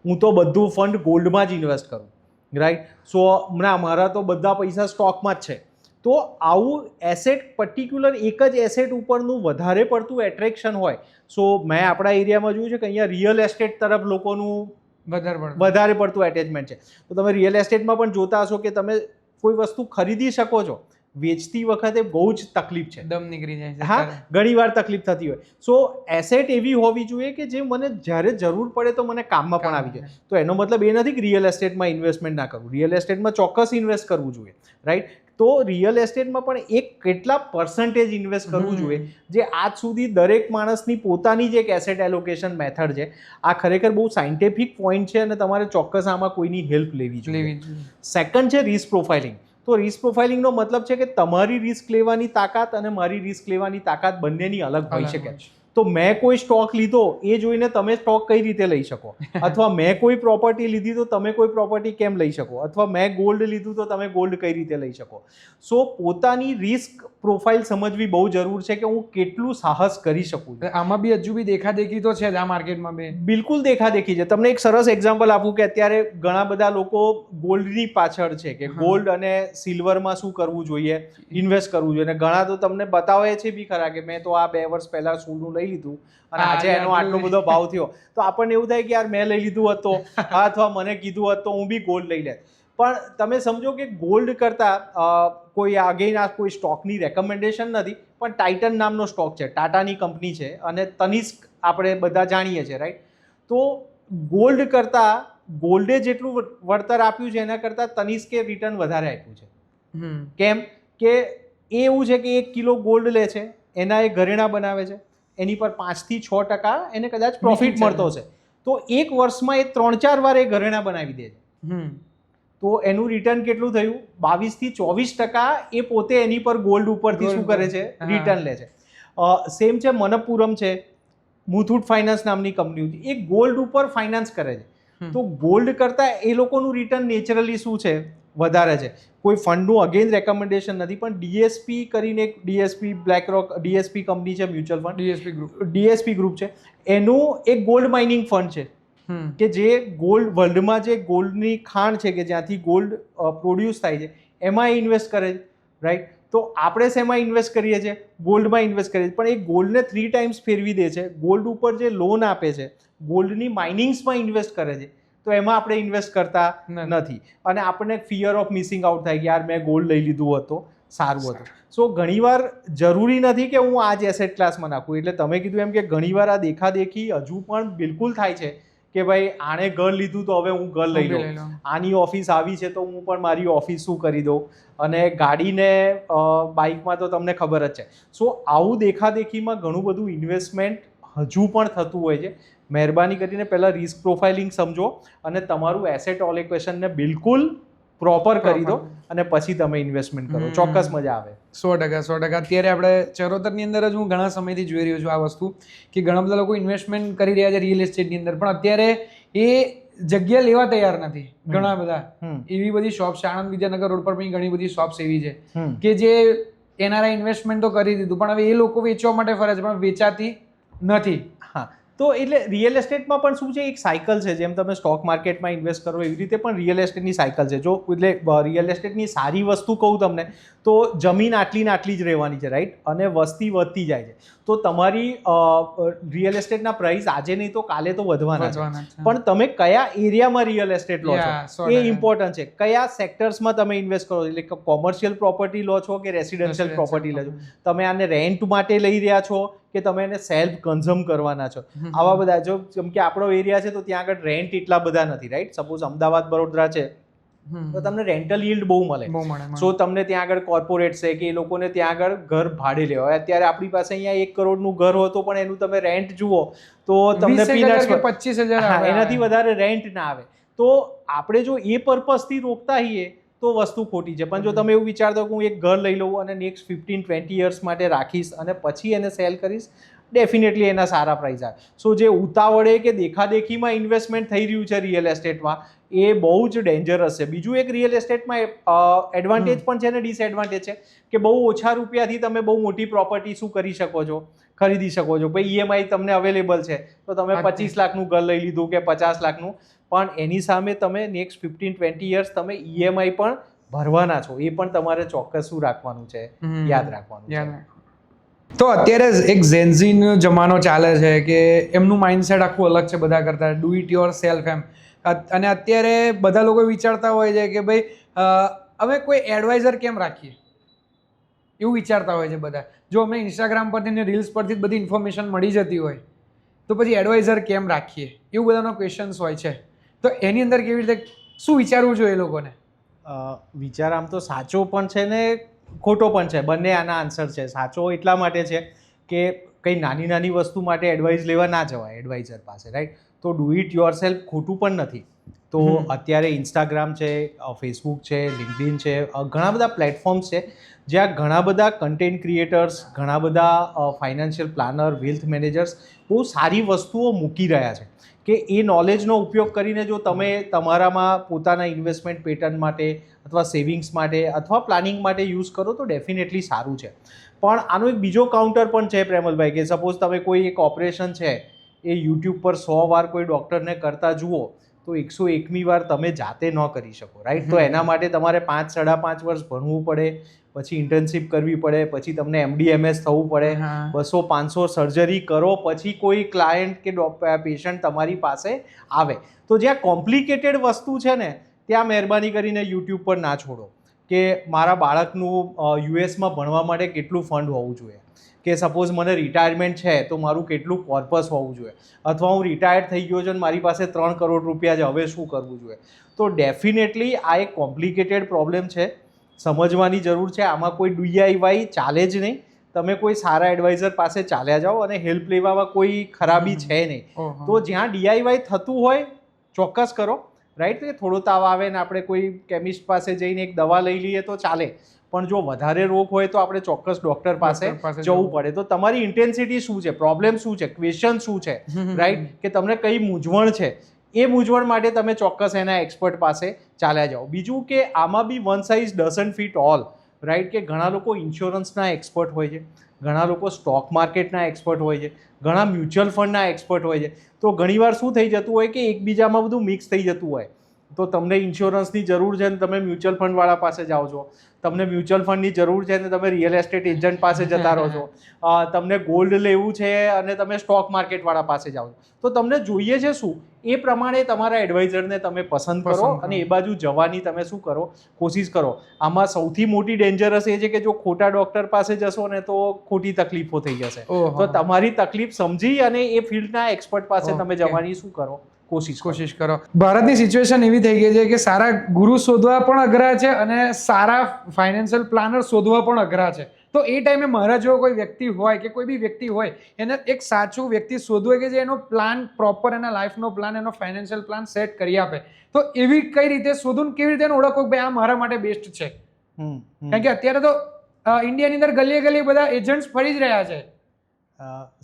હું તો બધું ફંડ ગોલ્ડમાં જ ઇન્વેસ્ટ કરું, રાઈટ. સો હમણાં મારા તો બધા પૈસા સ્ટોકમાં જ છે. તો આવું એસેટ પર્ટિક્યુલર એક જ એસેટ ઉપરનું વધારે પડતું એટ્રેક્શન હોય. સો મેં આપણા એરિયામાં જોયું છે કે અહીંયા રિયલ એસ્ટેટ તરફ લોકોનું વધારે પડતું એટેચમેન્ટ છે. તો તમે રિયલ એસ્ટેટમાં પણ જોતા હશો કે તમે કોઈ વસ્તુ ખરીદી શકો છો, વેચતી વખતે બહુ જ તકલીફ છે,
દમ નીકળી જાય છે.
હા, ઘણી વાર તકલીફ થતી હોય. સો એસેટ એવી હોવી જોઈએ કે જે મને જ્યારે જરૂર પડે તો મને કામમાં પણ આવી જાય. તો એનો મતલબ એ નથી કે રિયલ એસ્ટેટમાં ઇન્વેસ્ટમેન્ટ ના કરવું. રિયલ એસ્ટેટમાં ચોક્કસ ઇન્વેસ્ટ કરવું જોઈએ, રાઈટ. તો રિયલ એસ્ટેટમાં પણ એક કેટલા પર્સન્ટેજ ઇન્વેસ્ટ કરવું જોઈએ, જે આજ સુધી દરેક માણસની પોતાની જ એક એસેટ એલોકેશન મેથડ છે. આ ખરેખર બહુ સાયન્ટિફિક પોઈન્ટ છે અને તમારે ચોક્કસ આમાં કોઈની હેલ્પ લેવી જોઈએ. સેકન્ડ છે રિસ્ક પ્રોફાઇલિંગ. તો રિસ્ક પ્રોફાઇલિંગનો મતલબ છે કે તમારી રિસ્ક લેવાની તાકાત અને મારી રિસ્ક લેવાની તાકાત બંનેની અલગ હોઈ શકે. તો મેં કોઈ સ્ટોક લીધો એ જોઈને તમે સ્ટોક કઈ રીતે લઈ શકો, અથવા મેં કોઈ પ્રોપર્ટી લીધી તો તમે કોઈ પ્રોપર્ટી કેમ લઈ શકો, અથવા મેં ગોલ્ડ લીધું તો તમે ગોલ્ડ કઈ રીતે લઈ શકો. સો પોતાની રિસ્ક પ્રોફાઇલ સમજવી બહુ જરૂર છે કે હું કેટલું સાહસ કરી શકું.
આમાં બી હજુ બી દેખાદેખી તો છે જ આ માર્કેટમાં બે.
બિલકુલ દેખાદેખી છે. તમને એક સરસ એક્ઝામ્પલ આપું કે અત્યારે ઘણા બધા લોકો ગોલ્ડની પાછળ છે કે ગોલ્ડ અને સિલ્વરમાં શું કરવું જોઈએ, ઇન્વેસ્ટ કરવું જોઈએ. અને ઘણા તો તમને બતાવે છે બી ખરા કે મેં તો આ 2 વર્ષ પહેલા સોનું લઈ લીધું અને આજે એનો આટલો બધો ભાવ થયો. તો આપણને એવું થાય કે યાર મેં લઈ લીધું હતો અથવા મને કીધું હતું તો હું બી ગોલ્ડ લઈ લેત. પણ તમે સમજો કે ગોલ્ડ કરતાં કોઈ અગેન આ કોઈ સ્ટોકની રેકમેન્ડેશન નથી, પણ ટાઇટન નામનો સ્ટોક છે, ટાટાની કંપની છે, અને તનિષ્ક આપણે બધા જાણીએ છીએ, રાઈટ. તો ગોલ્ડ કરતાં ગોલ્ડે જેટલું વળતર આપ્યું છે એના કરતાં તનિષ્કે રિટર્ન વધારે આપ્યું છે. કેમ કે એ એવું છે કે 1 કિલો ગોલ્ડ લે છે, એના એ ઘરેણાં બનાવે છે, એની પર 5 થી 6% એને કદાચ પ્રોફિટ મળતો છે. તો 1 વર્ષમાં એ 3-4 વાર એ ઘરેણાં બનાવી દે છે. તો એનું રિટર્ન કેટલું થયું? 22 થી 24% એ પોતે એની પર ગોલ્ડ ઉપરથી શું કરે છે? રિટર્ન લે છે. સેમ છે મનપ્પુરમ છે, મુથુટ ફાઇનાન્સ નામની કંપની, એ ગોલ્ડ ઉપર ફાઇનાન્સ કરે છે. તો ગોલ્ડ કરતાં એ લોકોનું રિટર્ન નેચરલી શું છે? વધારે છે. કોઈ ફંડનું અગેન રેકમેન્ડેશન નથી, પણ ડીએસપી કરીને એક ડીએસપી બ્લેકરોક ડીએસપી કંપની છે, મ્યુચ્યુઅલ ફંડ ડીએસપી ગ્રુપ છે, એનું એક ગોલ્ડ માઇનિંગ ફંડ છે કે જે ગોલ્ડ વર્લ્ડમાં જે ગોલ્ડની ખાણ છે કે જ્યાંથી ગોલ્ડ પ્રોડ્યુસ થાય છે એમાં ઇન્વેસ્ટ કરે છે, રાઈટ. તો આપણે શેમાં ઇન્વેસ્ટ કરીએ છીએ? ગોલ્ડમાં ઇન્વેસ્ટ કરીએ છીએ, પણ એ ગોલ્ડને 3 ટાઈમ્સ ફેરવી દે છે. ગોલ્ડ ઉપર જે લોન આપે છે, ગોલ્ડની માઇનિંગ્સમાં ઇન્વેસ્ટ કરે છે, તો એમાં આપણે ઇન્વેસ્ટ કરતા નથી. અને આપણને ફિયર ઓફ મિસિંગ આઉટ થાય કે યાર મેં ગોલ્ડ લઈ લીધું હતું, સારું હતું. સો ઘણીવાર જરૂરી નથી કે હું આ જ એસેટ ક્લાસમાં નાખું. એટલે તમે કીધું એમ કે ઘણીવાર આ દેખાદેખી હજુ પણ બિલકુલ થાય છે કે ભાઈ આણે ઘર લીધું તો હવે હું ઘર લઈ લઉં, આની ઓફિસ આવી છે તો હું પણ મારી ઓફિસ શું કરી દઉં, અને ગાડીને બાઇકમાં તો તમને ખબર જ છે. સો આવું દેખાદેખીમાં ઘણું બધું ઇન્વેસ્ટમેન્ટ હજુ પણ થતું હોય છે. મહેરબાની કરીને પહેલાં રિસ્ક પ્રોફાઇલિંગ સમજો અને તમારું એસેટ ઓલોકેશનને બિલકુલ પ્રોપર કરી દો અને પછી તમે ઇન્વેસ્ટમેન્ટ કરો, ચોક્કસ મજા આવે.
100%. અત્યારે આપણે ચરોતરની અંદર જ હું ઘણા સમયથી જોઈ રહ્યો છું આ વસ્તુ કે ઘણા બધા લોકો ઇન્વેસ્ટમેન્ટ કરી રહ્યા છે રિયલ એસ્ટેટની અંદર, પણ અત્યારે એ જગ્યા લેવા તૈયાર નથી. ઘણા બધા એવી બધી શોપ્સ છે, આણંદ વિદ્યાનગર રોડ પર પણ ઘણી બધી શોપ્સ એવી છે કે જે એનઆરઆઈ ઇન્વેસ્ટમેન્ટ તો કરી દીધું, પણ હવે એ લોકો વેચવા માટે ફરે છે પણ વેચાતી નથી.
હા, તો એટલે રિયલ એસ્ટેટમાં પણ શું છે, એક સાયકલ છે. જેમ તમે સ્ટોક માર્કેટમાં ઇન્વેસ્ટ કરો એવી રીતે પણ રિયલ એસ્ટેટની સાયકલ છે. જો એટલે રિયલ એસ્ટેટની સારી વસ્તુ કહું તમને તો જમીન આટલી ને આટલી જ રહેવાની છે, રાઈટ, અને વસ્તી વધતી જાય છે. તો તમારી રિયલ એસ્ટેટના પ્રાઇસ આજે નહીં તો કાલે તો વધવાના છે, પણ તમે કયા એરિયામાં રિયલ એસ્ટેટ લો છો એ ઇમ્પોર્ટન્ટ છે. કયા સેક્ટર્સમાં તમે ઇન્વેસ્ટ કરો, એટલે કે કોમર્શિયલ પ્રોપર્ટી લો છો કે રેસિડેન્શિયલ પ્રોપર્ટી લો છો, તમે આને રેન્ટ માટે લઈ રહ્યા છો કે તમે એને સેલ્ફ કન્ઝ્યુમ કરવાના છો. આવા બધા, જો જેમ કે આપણો એરિયા છે તો ત્યાં આગળ રેન્ટ એટલા બધા નથી, રાઈટ. સપોઝ અમદાવાદ વડોદરા છે તો તમને રેન્ટલ યીલ્ડ બહુ મળે. સો તમને ત્યાં આગળ કોર્પોરેટ છે કે એ લોકોને ત્યાં આગળ ઘર ભાડે લેવા. અત્યારે આપણી પાસે અહીંયા 1 કરોડનું ઘર હોય તો પણ એનું તમે રેન્ટ જુઓ તો તમને 25,000 એનાથી વધારે રેન્ટ ના આવે. તો આપણે જો એ પર્પઝથી રોકતા હોઈએ તો વસ્તુ ખોટી છે. પણ જો તમે એવું વિચારતો કે હું એક ઘર લઈ લઉં અને નેક્સ્ટ 15-20 યર્સ માટે રાખીશ અને પછી એને સેલ કરીશ, ડેફિનેટલી એના સારા પ્રાઇસ આવે. સો જે ઉતાવળે કે દેખાદેખીમાં ઇન્વેસ્ટમેન્ટ થઈ રહ્યું છે રિયલ એસ્ટેટમાં એ બહુ જ ડેન્જરસ છે. બીજું એક રિયલ એસ્ટેટમાં એડવાન્ટેજ પણ છે ને ડિસએડવાન્ટેજ છે કે બહુ ઓછા રૂપિયાથી તમે બહુ મોટી પ્રોપર્ટી શું કરી શકો છો, ખરીદી શકો છો. ભાઈ EMI તમને અવેલેબલ છે તો તમે 25 લાખનું ઘર લઈ લીધું કે 50 લાખનું, પણ એની સામે તમે નેક્સ્ટ 15-20 યર્સ તમે EMI પણ ભરવાના છો. એ પણ તમારે ચોક્કસ શું રાખવાનું છે, યાદ રાખવાનું છે.
તો અત્યારે એક ઝેન્ઝીનો જમાનો ચાલે છે કે એમનું માઇન્ડસેટ આખું અલગ છે બધા કરતા, ડુ ઇટ યોર સેલ્ફ એમ. અને અત્યારે બધા લોકો વિચારતા હોય છે કે ભાઈ અમે કોઈ એડવાઇઝર કેમ રાખીએ, એવું વિચારતા હોય છે બધા. જો અમને ઇન્સ્ટાગ્રામ પરથી ને રીલ્સ પરથી જ બધી ઇન્ફોર્મેશન મળી જતી હોય તો પછી એડવાઇઝર કેમ રાખીએ, એવું બધાનો ક્વેશ્ચન્સ હોય છે. તો એની અંદર કેવી રીતે શું વિચારવું જોઈએ એ લોકોને?
વિચાર આમ તો સાચો પણ છે ને ખોટો પણ છે, બંને આના આન્સર છે. સાચો એટલા માટે છે કે કંઈ નાની નાની વસ્તુ માટે એડવાઇસ લેવા ના જવાય એડવાઇઝર પાસે, રાઈટ? તો ડુ ઇટ યોર સેલ્ફ ખોટું પણ નથી. તો અત્યારે ઇન્સ્ટાગ્રામ છે, ફેસબુક છે, લિંક્ડઇન છે, ઘણા બધા પ્લેટફોર્મ્સ છે જ્યાં ઘણા બધા કન્ટેન્ટ ક્રિએટર્સ, ઘણા બધા ફાઇનાન્શિયલ પ્લાનર, વેલ્થ મેનેજર્સ બહુ સારી વસ્તુઓ મૂકી રહ્યા છે કે એ નોલેજનો ઉપયોગ કરીને જો તમે તમારામાં પોતાના ઇન્વેસ્ટમેન્ટ પેટર્ન માટે અથવા સેવિંગ્સ માટે અથવા પ્લાનિંગ માટે યુઝ કરો તો ડેફિનેટલી સારું છે. પણ આનો એક બીજો કાઉન્ટર પણ છે પ્રેમલભાઈ, કે સપોઝ તમે કોઈ એક ઓપરેશન છે એ યુટ્યુબ પર 100 વાર કોઈ ડૉક્ટરને કરતા જુઓ તો 101મી વાર તમે જાતે ન કરી શકો, રાઈટ? તો એના માટે તમારે 5-5.5 વર્ષ ભણવું પડે, પછી ઇન્ટર્નશીપ કરવી પડે, પછી તમને MD-MS થવું પડે, 200-500 સર્જરી કરો, પછી કોઈ ક્લાયન્ટ કે પેશન્ટ તમારી પાસે આવે. તો જ્યાં કોમ્પ્લિકેટેડ વસ્તુ છે ને ત્યાં મહેરબાની કરીને યુટ્યુબ પર ના છોડો. કે મારા બાળકનું યુએસમાં ભણવા માટે કેટલું ફંડ હોવું જોઈએ, કે સપોઝ મને રિટાયરમેન્ટ છે તો મારું કેટલું કોર્પસ હોવું જોઈએ, અથવા હું રિટાયર્ડ થઈ ગયો છું અને મારી પાસે 3 કરોડ રૂપિયા છે, હવે શું કરવું જોઈએ? તો ડેફિનેટલી આ એક કોમ્પ્લિકેટેડ પ્રોબ્લેમ છે, સમજવાની જરૂર છે. આમાં કોઈ DIY ચાલે જ નહીં. તમે કોઈ સારા એડવાઇઝર પાસે ચાલ્યા જાઓ અને હેલ્પ લેવામાં કોઈ ખરાબી છે નહીં. તો જ્યાં DIY થતું હોય ચોક્કસ કરો, રાઈટ? કે થોડો તાવ આવે ને આપણે કોઈ કેમિસ્ટ પાસે જઈને એક દવા લઈ લઈએ તો ચાલે, પણ જો વધારે રોગ હોય તો આપણે ચોક્કસ ડૉક્ટર પાસે જવું પડે. તો તમારી ઇન્ટેન્સિટી શું છે, પ્રોબ્લેમ શું છે, ક્વેશ્ચન શું છે, રાઈટ? કે તમને કઈ મૂંઝવણ છે, એ મૂંઝવણ માટે તમે ચોક્કસ એના એક્સપર્ટ પાસે ચાલ્યા જાઓ. બીજું કે આમાં be one size doesn't fit all, right? કે ઘણા લોકો ઇન્સ્યોરન્સના એક્સપર્ટ હોય છે, ઘણા લોકો સ્ટોક માર્કેટના એક્સપર્ટ હોય છે, ઘણા મ્યુચ્યુઅલ ફંડના એક્સપર્ટ હોય છે. તો ઘણીવાર શું થઈ જતું હોય કે એકબીજામાં બધું મિક્સ થઈ જતું હોય. તો તમને ઇન્સ્યોરન્સની જરૂર છે ને તમે મ્યુચ્યુઅલ ફંડવાળા પાસે જાઓ છો, તમને મ્યુચ્યુઅલ ફંડની જરૂર છે ને તમે રિયલ એસ્ટેટ એજન્ટ પાસે જતા રહો છો, તમને ગોલ્ડ લેવું છે અને તમે સ્ટોક માર્કેટવાળા પાસે જાઓ છો. તો તમને જોઈએ છે શું, એ પ્રમાણે તમારા એડવાઇઝરને તમે પસંદ કરો અને એ બાજુ જવાની તમે શું કરો, કોશિશ કરો. આમાં સૌથી મોટી ડેન્જરસ એ છે કે જો ખોટા ડૉક્ટર પાસે જશો ને તો ખોટી તકલીફો થઈ જશે. તો તમારી તકલીફ સમજી અને એ ફિલ્ડના એક્સપર્ટ પાસે તમે જવાની શું કરો, કોશિશ કરો.
ભારતની સિચ્યુએશન એવી થઈ ગઈ છે કે સારા ગુરુ શોધવા પણ અઘરા છે અને સારા ફાઇનાન્શિયલ પ્લાનર શોધવા પણ અઘરા છે. તો એ ટાઈમે મારા જેવો કોઈ વ્યક્તિ હોય કે કોઈ બી વ્યક્તિ હોય એને એક સાચું વ્યક્તિ શોધવું હોય કે જે એનો પ્લાન પ્રોપર, એના લાઈફનો પ્લાન, એનો ફાઇનાન્શિયલ પ્લાન સેટ કરી આપે. તો એવી કઈ રીતે શોધું, કેવી રીતે ઓળખો કે ભાઈ આ મારા માટે બેસ્ટ છે? કારણ કે અત્યારે તો ઇન્ડિયાની અંદર ગલીએ ગલીએ બધા એજન્ટ્સ ફરી જ રહ્યા છે.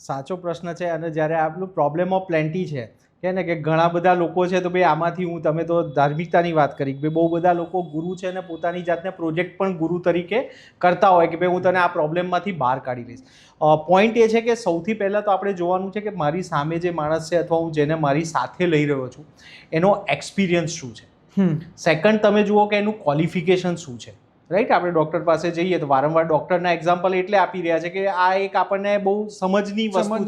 સાચો પ્રશ્ન છે. અને જ્યારે આપણું પ્રોબ્લેમ ઓફ પ્લેન્ટી છે કે ને કે ઘણા બધા લોકો છે, તો ભાઈ આમાંથી તમે તો ધાર્મિકતાની વાત કરી કે ભાઈ બહુ બધા લોકો ગુરુ છે ને પોતાની જાતને પ્રોજેક્ટ પણ ગુરુ તરીકે કરતા હોય કે ભાઈ હું તને આ પ્રોબ્લેમમાંથી બહાર કાઢી લઈશ. પોઈન્ટ એ છે કે સૌથી પહેલાં તો આપણે જોવાનું છે કે મારી સામે જે માણસ છે અથવા હું જેને મારી સાથે લઈ રહ્યો છું એનો એક્સપિરિયન્સ શું છે. સેકન્ડ, તમે જુઓ કે એનું ક્વોલિફિકેશન શું છે, રાઈટ? આપણે ડૉક્ટર પાસે જઈએ તો વારંવાર ડૉક્ટરના એક્ઝામ્પલ એટલે આપી રહ્યા છે કે આ એક આપણને બહુ સમજની વસ્તુ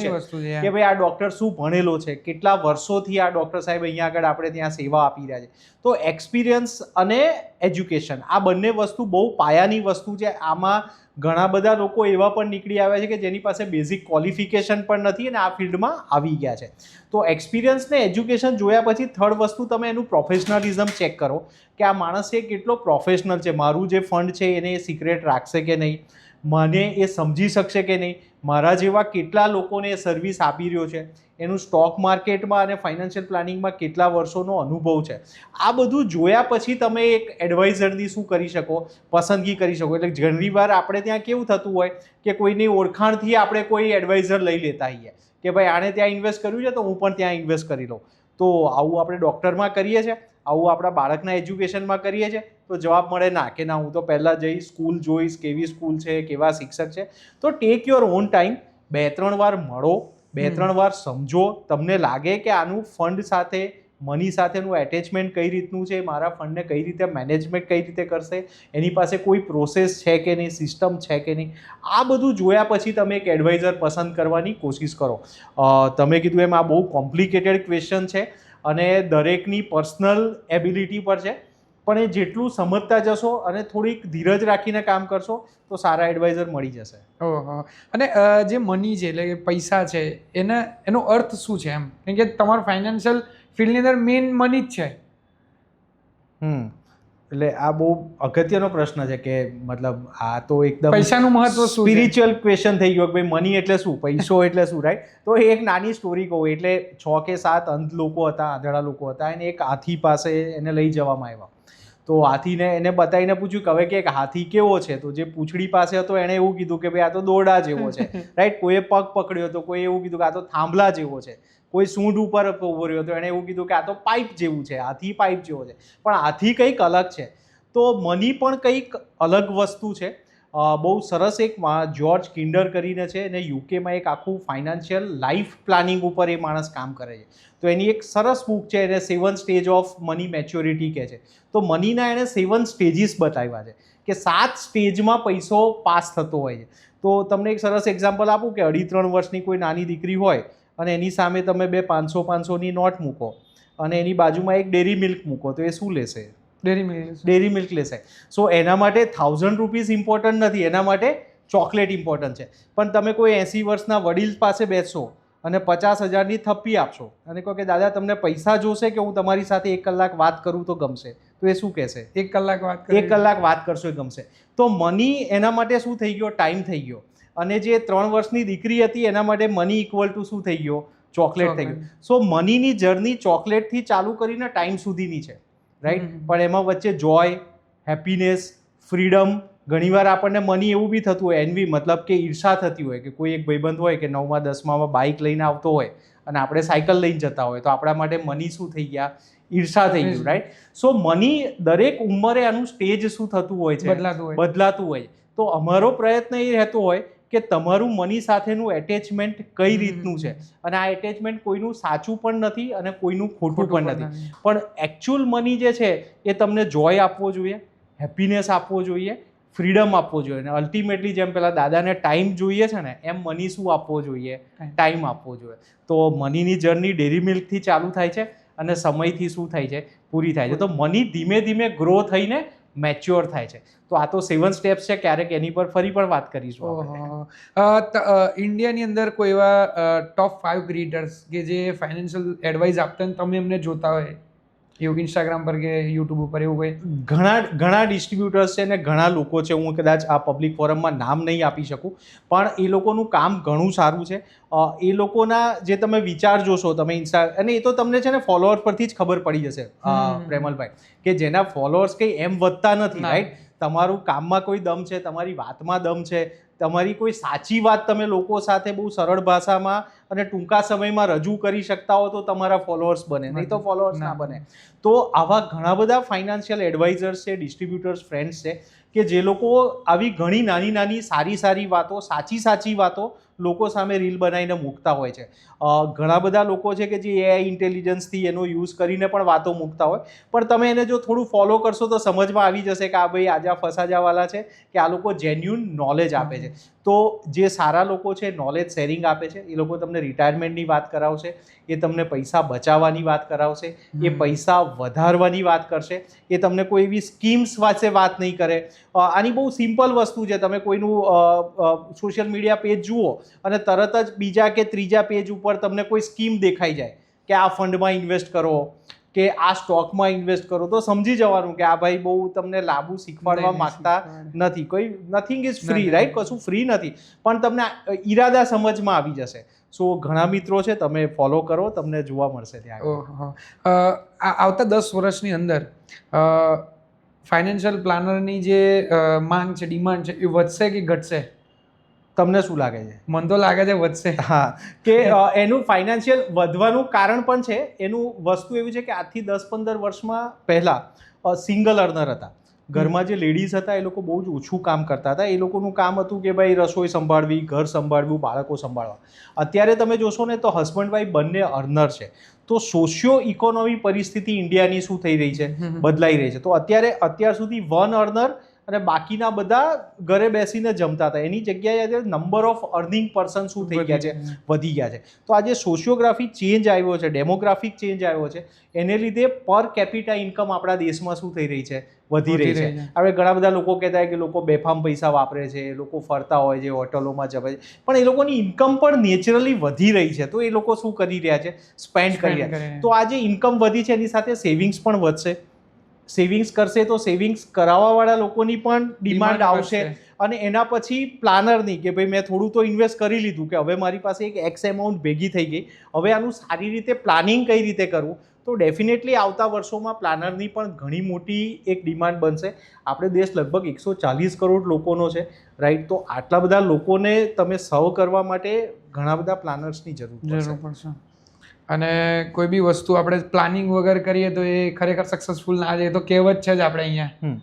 છે કે ભાઈ આ ડૉક્ટર શું ભણેલો છે, કેટલા વર્ષોથી આ ડૉક્ટર સાહેબ અહીંયા આગળ આપણે ત્યાં સેવા આપી રહ્યા છે. તો એક્સપિરિયન્સ અને એજ્યુકેશન આ બંને વસ્તુ બહુ પાયાની વસ્તુ છે. આમાં ઘણા બધા લોકો એવા પણ નીકળી આવ્યા છે કે જેની પાસે બેઝિક ક્વોલિફિકેશન પણ નથી અને આ ફિલ્ડમાં આવી ગયા છે. તો એક્સપિરિયન્સ ને એજ્યુકેશન જોયા પછી થર્ડ વસ્તુ તમે એનું પ્રોફેશનલિઝમ ચેક કરો કે આ માણસ એ કેટલો પ્રોફેશનલ છે, મારું જે ફંડ છે એને એ સિક્રેટ રાખશે કે નહીં, મને એ સમજી શકશે કે નહીં, મારા જેવા કેટલા લોકોને એ સર્વિસ આપી રહ્યો છે, એનું સ્ટોક માર્કેટમાં અને ફાઇનાન્શિયલ પ્લાનિંગમાં કેટલા વર્ષોનો અનુભવ છે. આ બધું જોયા પછી તમે એક એડવાઇઝરની શું કરી શકો, પસંદગી કરી શકો. એટલે ઘણી વાર આપણે ત્યાં કેવું થતું હોય કે કોઈની ઓળખાણથી આપણે કોઈ એડવાઇઝર લઈ લેતા હોઈએ કે ભાઈ આણે ત્યાં ઇન્વેસ્ટ કર્યું છે તો હું પણ ત્યાં ઇન્વેસ્ટ કરી લઉં. તો આવું આપણે ડૉક્ટરમાં કરીએ છીએ, આવું આપણા બાળકના એજ્યુકેશનમાં કરીએ છીએ? તો જવાબ મળે ના, કે ના, હું તો પહેલાં જઈશ, સ્કૂલ જોઈશ, કેવી સ્કૂલ છે, કેવા શિક્ષક છે. તો ટેક યોર ઓન ટાઈમ, 2-3 વાર મળો, 2-3 વાર સમજો, તમને લાગે કે આનું ફંડ સાથે મની સાથેનું એટેચમેન્ટ કઈ રીતનું છે, મારા ફંડને કઈ રીતે મેનેજમેન્ટ કઈ રીતે કરશે, એની પાસે કોઈ પ્રોસેસ છે કે નહીં, સિસ્ટમ છે કે નહીં, આ બધું જોયા પછી તમે એક એડવાઇઝર પસંદ કરવાની કોશિશ કરો. તમે કીધું એમ આ બહુ કોમ્પ્લિકેટેડ ક્વેશ્ચન છે અને દરેકની પર્સનલ એબિલિટી પર છે, પણ એ જેટલું સમજતા જશો અને થોડીક ધીરજ રાખીને કામ કરશો તો સારા એડવાઇઝર મળી જશે.
ઓહો. અને જે મની છે એટલે કે પૈસા છે એનો અર્થ શું છે એમ? કેમ કે તમારું ફાઇનાન્શિયલ ફિલ્ડની અંદર મેઇન મની જ છે.
એટલે આ બહુ અગત્યનો પ્રશ્ન છે કે મતલબ આ તો એકદમ
પૈસાનું મહત્વ શું છે?
સ્પિરિચ્યુઅલ ક્વેશ્ચન થઈ ગયો કે ભાઈ મની એટલે શું, પૈસો એટલે શું, રાઈટ? તો એક નાની સ્ટોરી કહું. એટલે 6 કે 7 અંધ લોકો હતા, આંધળા લોકો હતા, અને એક હાથી પાસે એને લઈ જવામાં આવ્યા. તો હાથીને એને બતાવીને પૂછ્યું કે હવે કે એક હાથી કેવો છે, તો જે પૂંછડી પાસે હતો એણે એવું કીધું કે ભાઈ આ તો દોરડા જેવો છે, રાઈટ? કોઈએ પગ પકડ્યો તો કોઈ એવું કીધું કે આ તો થાંભલા જેવો છે, કોઈ સૂંઢ ઉપર ઉભો રહ્યો તો એણે એવું કીધું કે આ તો પાઇપ જેવું છે, હાથી પાઇપ જેવો છે. પણ હાથી કંઈક અલગ છે. તો મની પણ કંઈક અલગ વસ્તુ છે. બહુ સરસ એક જ્યોર્જ કિન્ડર કરીને છે, અને યુકેમાં એક આખું ફાઇનાન્શિયલ લાઈફ પ્લાનિંગ ઉપર એ માણસ કામ કરે છે. તો એની એક સરસ બુક છે, એને 7 સ્ટેજ ઓફ મની મેચ્યોરિટી કહે છે. તો મનીના એણે 7 સ્ટેજીસ બતાવ્યા છે કે 7 સ્ટેજમાં પૈસો પાસ થતો હોય છે. તો તમને એક સરસ એક્ઝામ્પલ આપું કે 2.5-3 વર્ષની કોઈ નાની દીકરી હોય અને એની સામે તમે 2 500-500ની નોટ મૂકો અને એની બાજુમાં એક ડેરી મિલ્ક મૂકો, તો એ શું લેશે? ડેરી મિલ્ક લેશે. સો એના માટે 1000 રૂપીઝ ઇમ્પોર્ટન્ટ નથી, એના માટે ચોકલેટ ઇમ્પોર્ટન્ટ છે. પણ તમે કોઈ 80 વર્ષના વડીલ પાસે બેસશો અને 50,000ની થપ્પી આપશો અને કહો કે દાદા તમને પૈસા જોશે કે હું તમારી સાથે 1 કલાક વાત કરું તો ગમશે, તો એ શું કહેશે?
1 કલાક વાત
1 કલાક વાત કરશો એ ગમશે. તો મની એના માટે શું થઈ ગયો? ટાઈમ થઈ ગયો. અને જે 3 વર્ષની દીકરી હતી એના માટે મની ઇક્વલ ટુ શું થઈ ગયો? ચોકલેટ થઈ ગયું. સો મનીની જર્ની ચોકલેટથી ચાલુ કરીને ટાઈમ સુધીની છે, રાઈટ? પણ એમાં વચ્ચે જોય, હેપીનેસ, ફ્રીડમ, ઘણીવાર આપણને મની એવું બી થતું હોય, એનવી મતલબ કે ઈર્ષા થતી હોય કે કોઈ એક ભાઈબંધ હોય કે 9મા 10મામાં બાઇક લઈને આવતો હોય અને આપણે સાયકલ લઈને જતા હોય, તો આપણા માટે મની શું થઈ ગયા? ઈર્ષા થઈ ગયું, રાઈટ? સો મની દરેક ઉંમરે આનું સ્ટેજ શું થતું હોય છે? બદલાતું હોય. તો અમારો પ્રયત્ન એ રહેતો હોય કે તમારું મની સાથેનું એટેચમેન્ટ કઈ રીતનું છે, અને આ એટેચમેન્ટ કોઈનું સાચું પણ નથી અને કોઈનું ખોટું પણ નથી. પણ એકચ્યુઅલ મની જે છે એ તમને જોય આપવો જોઈએ, હેપીનેસ આપવો જોઈએ, ફ્રીડમ આપવો જોઈએ, અને અલ્ટિમેટલી જેમ પેલા દાદાને ટાઈમ જોઈએ છે ને, એમ મની શું આપવો જોઈએ? ટાઈમ આપવો જોઈએ. તો મનીની જર્ની ડેરી મિલ્કથી ચાલુ થાય છે અને સમયથી શું થાય છે? પૂરી થાય છે. તો મની ધીમે ધીમે ગ્રો થઈને મેચ્યોર થાય છે. તો આ તો 7 સ્ટેપ્સ છે, ક્યારેક એની પર ફરી પણ વાત કરીશું.
ઇન્ડિયાની અંદર કોઈ એવા ટોપ 5 ક્રિએટર્સ કે જે ફાઇનાન્શિયલ એડવાઇસ આપતા હોય તમે એમને જોતા હોય એવું ઇન્સ્ટાગ્રામ પર કે યુટ્યુબ ઉપર એવું કોઈ?
ઘણા ડિસ્ટ્રીબ્યુટર્સ છે ને ઘણા લોકો છે, હું કદાચ આ પબ્લિક ફોરમમાં નામ નહીં આપી શકું, પણ એ લોકોનું કામ ઘણું સારું છે. એ લોકોના જે તમે વિચાર જોશો તમે અને એ તો તમને છે ને ફોલોઅર પરથી જ ખબર પડી જશે પ્રેમલભાઈ, કે જેના ફોલોઅર્સ કંઈ એમ વધતા નથી, રાઈટ? તમારું કામમાં કોઈ દમ છે, તમારી વાતમાં દમ છે, તમારી કોઈ સાચી વાત તમે લોકો સાથે બહુ સરળ ભાષામાં અને ટૂંકા સમયમાં રજૂ કરી શકતા હો તો તમારા ફોલોઅર્સ બને, નહીં તો ફોલોઅર્સ ના બને. તો આવા ઘણા બધા ફાઇનાન્શિયલ એડવાઇઝર્સ છે, ડિસ્ટ્રીબ્યુટર્સ ફ્રેન્ડ્સ છે કે જે લોકો આવી ઘણી નાની સારી વાતો, સાચી વાતો લોકો સામે રીલ બનાવીને મૂકતા હોય છે. ઘણા બધા લોકો છે કે જે એઆઈ ઇન્ટેલિજન્સથી એનો યુઝ કરીને પણ વાતો મૂકતા હોય, પણ તમે એને જો થોડું ફોલો કરશો તો સમજમાં આવી જશે કે આ ભાઈ આજા ફસાજાવાલા છે, કે આ લોકો જેન્યુન નોલેજ આપે છે. તો જે સારા લોકો છે, નોલેજ શેરિંગ આપે છે, એ લોકો તમને રિટાયરમેન્ટની વાત કરાવશે, એ તમને પૈસા બચાવવાની વાત કરાવશે, એ પૈસા વધારવાની વાત કરશે, એ તમને કોઈ એવી સ્કીમ્સ વિશે વાત નહીં કરે. આની બહુ સિમ્પલ વસ્તુ છે, તમે કોઈનું સોશિયલ મીડિયા પેજ જુઓ અને તરત જ બીજા કે ત્રીજા પેજ ઉપર તમને કોઈ સ્કીમ દેખાઈ જાય કે આ ફંડમાં ઇન્વેસ્ટ કરો કે આ સ્ટોકમાં ઇન્વેસ્ટ કરો, તો સમજી જવાનું કે આ ભાઈ બહુ તમને લાભ શીખવાડવા માંગતા નથી. કોઈ નથિંગ ઇઝ ફ્રી, રાઈટ? કશું ફ્રી નથી, પણ તમને ઈરાદા સમજમાં આવી જશે. સો ઘણા મિત્રો છે, તમે ફોલો કરો, તમને જોવા મળશે ત્યાં.
આવતા 10 વર્ષની અંદર ફાઇનાન્શિયલ પ્લાનરની જે માંગ છે, ડિમાન્ડ છે, એ વધશે કે ઘટશે?
તમને શું લાગે છે?
મને તો લાગે છે વધશે.
હા, કે એનું ફાઇનાન્શિયલ વધવાનું કારણ પણ છે. એનું વસ્તુ એવી છે કે આજથી 10-15 વર્ષમાં પહેલાં સિંગલ અર્નર હતા, ઘરમાં જે લેડીઝ હતા એ લોકો બહુ જ ઓછું કામ કરતા હતા. એ લોકોનું કામ હતું કે ભાઈ રસોઈ સંભાળવી, ઘર સંભાળવું, બાળકો સંભાળવા. અત્યારે તમે જોશો ને તો હસબન્ડ વાઈફ બંને અર્નર છે. તો સોશિયો ઇકોનોમી પરિસ્થિતિ ઇન્ડિયાની શું થઈ રહી છે, બદલાઈ રહી છે. તો અત્યાર સુધી વન અર્નર અને બાકીના બધા ઘરે બેસીને જમતા હતા, એની જગ્યાએ આજે નંબર ઓફ અર્નિંગ પર્સન શું થઈ ગયા છે, વધી ગયા છે. તો આજે સોશિયોગ્રાફિક ચેન્જ આવ્યો છે, ડેમોગ્રાફિક ચેન્જ આવ્યો છે, એને લીધે પર કેપિટા ઇન્કમ આપણા દેશમાં શું થઈ રહી છે, વધી રહી છે. આપણે ઘણા બધા લોકો કહેતા હોય કે લોકો બેફામ પૈસા વાપરે છે, લોકો ફરતા હોય છે, હોટલોમાં જવાય છે, પણ એ લોકોની ઇન્કમ પણ નેચરલી વધી રહી છે. તો એ લોકો શું કરી રહ્યા છે, સ્પેન્ડ કરી રહ્યા છે. તો આજે ઇન્કમ વધી છે, એની સાથે સેવિંગ્સ પણ વધશે. સેવિંગ્સ કરશે તો સેવિંગ્સ કરાવવાવાળા લોકોની પણ ડિમાન્ડ આવશે. અને એના પછી પ્લાનરની કે ભાઈ મેં થોડું તો ઇન્વેસ્ટ કરી લીધું, કે હવે મારી પાસે એક એક્સ એમાઉન્ટ ભેગી થઈ ગઈ, હવે આનું સારી રીતે પ્લાનિંગ કઈ રીતે કરવું. તો ડેફિનેટલી આવતા વર્ષોમાં પ્લાનરની પણ ઘણી મોટી એક ડિમાન્ડ બનશે. આપણે દેશ લગભગ 140 કરોડ લોકોનો છે, રાઈટ. તો આટલા બધા લોકોને તમે સર્વ કરવા માટે ઘણા બધા પ્લાનર્સની જરૂર પડશે.
અને કોઈ બી વસ્તુ આપણે પ્લાનિંગ વગર કરીએ તો એ ખરેખર સક્સેસફુલ ના જાય, તો કહેવત છે જ આપણે અહીંયા.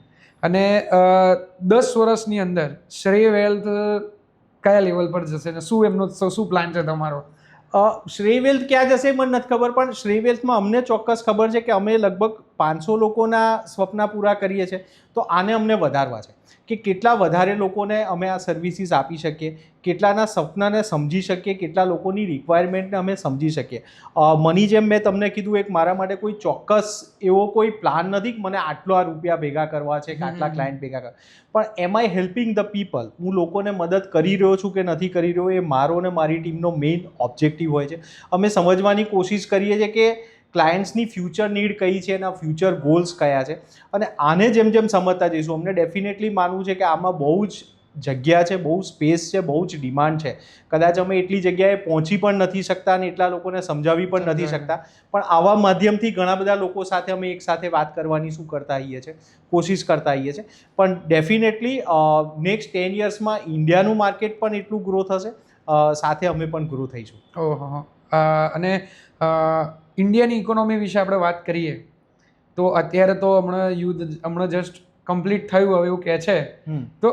અને 10 વર્ષની અંદર શ્રેય વેલ્થ કયા લેવલ પર જશે ને શું એમનો શું પ્લાન છે તમારો?
શ્રેય વેલ્થ ક્યાં જશે મને નથી ખબર, પણ શ્રેય વેલ્થમાં અમને ચોક્કસ ખબર છે કે અમે લગભગ 500 લોકોના સ્વપ્ન પૂરા કરીએ છીએ. તો આને અમને વધારવા છે કે કેટલા વધારે લોકોને અમે આ સર્વિસીસ આપી શકીએ, કેટલાના સપનાને સમજી શકીએ, કેટલા લોકોની રિક્વાયરમેન્ટને અમે સમજી શકીએ. મની જેમ મેં તમને કીધું, એક મારા માટે કોઈ ચોક્કસ એવો કોઈ પ્લાન નથી કે મને આટલો આ રૂપિયા ભેગા કરવા છે કે આટલા ક્લાયન્ટ ભેગા કરવા, પણ એમ આઈ હેલ્પિંગ ધ પીપલ. હું લોકોને મદદ કરી રહ્યો છું કે નથી કરી રહ્યો, એ મારો ને મારી ટીમનો મેઇન ઓબ્જેક્ટિવ હોય છે. અમે સમજવાની કોશિશ કરીએ છીએ કે ક્લાયન્ટ્સની ફ્યુચર નીડ કઈ છે, એના ફ્યુચર ગોલ્સ કયા છે. અને આને જેમ જેમ સમજતા જઈશું, અમને ડેફિનેટલી માનવું છે કે આમાં બહુ જ જગ્યા છે, બહુ સ્પેસ છે, બહુ જ ડિમાન્ડ છે. કદાચ અમે એટલી જગ્યાએ પહોંચી પણ નથી શકતા અને એટલા લોકોને સમજાવી પણ નથી શકતા, પણ આવા માધ્યમથી ઘણા બધા લોકો સાથે અમે એક સાથે વાત કરવાની શું કરતા આવીએ છીએ, કોશિશ કરતા આવીએ છીએ. પણ ડેફિનેટલી નેક્સ્ટ 10 યર્સમાં ઇન્ડિયાનું માર્કેટ પણ એટલું ગ્રો થશે, સાથે અમે પણ ગ્રો થઈશું.
ઓહો. અને ઇન્ડિયાની ઇકોનોમી વિશે આપણે વાત કરીએ તો અત્યારે તો હમણાં જસ્ટ કમ્પ્લીટ થયું, હવે એવું કહે છે. તો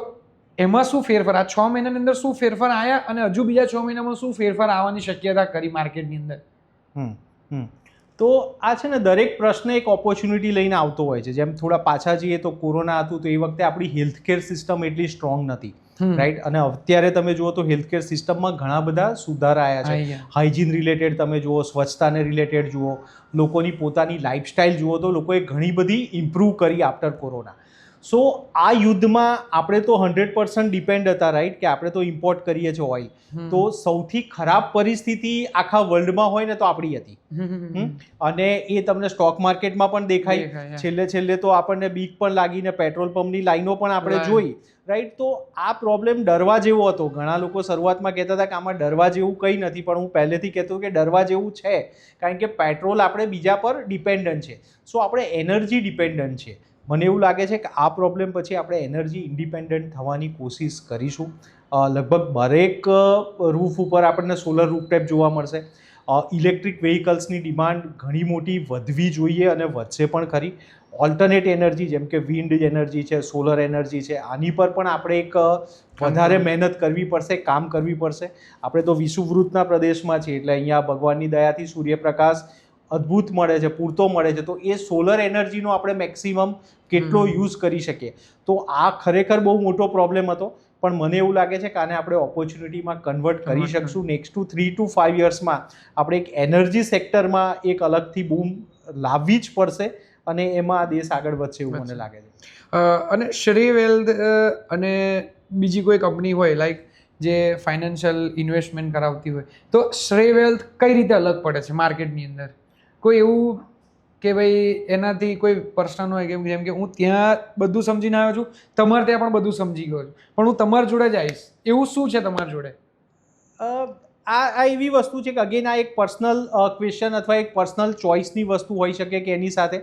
એમાં શું ફેરફાર, આ 6 મહિનાની અંદર શું ફેરફાર આવ્યા અને હજુ બીજા 6 મહિનામાં શું ફેરફાર આવવાની શક્યતા કરી માર્કેટની અંદર?
તો આ છે ને, દરેક પ્રશ્ન એક ઓપોર્ચ્યુનિટી લઈને આવતો હોય છે. જેમ થોડા પાછા જઈએ તો કોરોના હતું, તો એ વખતે આપણી હેલ્થકેર સિસ્ટમ એટલી સ્ટ્રોંગ નથી, રાઈટ. અને અત્યારે તમે જુઓ તો હેલ્થકેર સિસ્ટમમાં ઘણા બધા સુધારા આવ્યા છે. હાઇજીન રિલેટેડ તમે જુઓ, સ્વચ્છતાને રિલેટેડ જુઓ, લોકોની પોતાની લાઈફસ્ટાઈલ જુઓ, તો લોકોએ ઘણી બધી ઇમ્પ્રૂવ કરી આફ્ટર કોરોના. સો આ યુદ્ધમાં આપણે તો 100% ડિપેન્ડ હતા, રાઈટ, કે આપણે તો ઇમ્પોર્ટ કરીએ છીએ ઓઇલ. તો સૌથી ખરાબ પરિસ્થિતિ આખા વર્લ્ડમાં હોય ને તો આપણી હતી. અને એ તમને સ્ટોક માર્કેટમાં પણ દેખાય. છેલ્લે તો આપણને બીક પણ લાગીને પેટ્રોલ પંપની લાઈનો પણ આપણે જોઈ, રાઈટ. તો આ પ્રોબ્લેમ ડરવા જેવો હતો. ઘણા લોકો શરૂઆતમાં કહેતા હતા કે આમાં ડરવા જેવું કંઈ નથી, પણ હું પહેલેથી કહેતો કે ડરવા જેવું છે, કારણ કે પેટ્રોલ આપણે બીજા પર ડિપેન્ડન્ટ છે. સો આપણે એનર્જી ડિપેન્ડન્ટ છે. મને એવું લાગે છે કે આ પ્રોબ્લેમ પછી આપણે એનર્જી ઇન્ડિપેન્ડન્ટ થવાની કોશિશ કરીશું. લગભગ દરેક રૂફ ઉપર આપણને સોલર રૂફટેપ જોવા મળશે. ઇલેક્ટ્રિક વ્હીકલ્સની ડિમાન્ડ ઘણી મોટી વધવી જોઈએ અને વધશે પણ ખરી. ઓલ્ટરનેટ એનર્જી જેમ કે વિન્ડ એનર્જી છે, સોલર એનર્જી છે, આની પર પણ આપણે એક વધારે મહેનત કરવી પડશે, કામ કરવી પડશે. આપણે તો વિષુવવૃત્તના પ્રદેશમાં છીએ, એટલે અહીંયા ભગવાનની દયાથી સૂર્યપ્રકાશ અદ્ભુત મળે છે, પૂરતો મળે છે. તો એ સોલર એનર્જીનો આપણે મેક્સિમમ કેટલો યુઝ કરી શકીએ. તો આ ખરેખર બહુ મોટો પ્રોબ્લેમ હતો, પણ મને એવું લાગે છે કે આને આપણે ઓપોર્ચ્યુનિટીમાં કન્વર્ટ કરી શકશું. નેક્સ્ટ 3 to 5 યર્સમાં આપણે એક એનર્જી સેક્ટરમાં એક અલગથી બૂમ લાવવી જ પડશે, અને એમાં દેશ આગળ વધશે એવું મને લાગે છે.
અને શ્રેય વેલ્થ અને બીજી કોઈ કંપની હોય લાઈક જે ફાઇનાન્શિયલ ઇન્વેસ્ટમેન્ટ કરાવતી હોય, તો શ્રેય વેલ્થ કઈ રીતે અલગ પડે છે માર્કેટની અંદર? કોઈ એવું કે ભાઈ એનાથી કોઈ પર્સન હોય કે જેમ કે હું ત્યાં બધું સમજીને આવ્યો છું, તમારે ત્યાં પણ બધું સમજી ગયો છું, પણ હું તમારી જોડે જ આવીશ, એવું શું છે તમારી જોડે?
આ એવી વસ્તુ છે કે અગેન આ એક પર્સનલ ક્વેશ્ચન અથવા એક પર્સનલ ચોઇસની વસ્તુ હોઈ શકે કે એની સાથે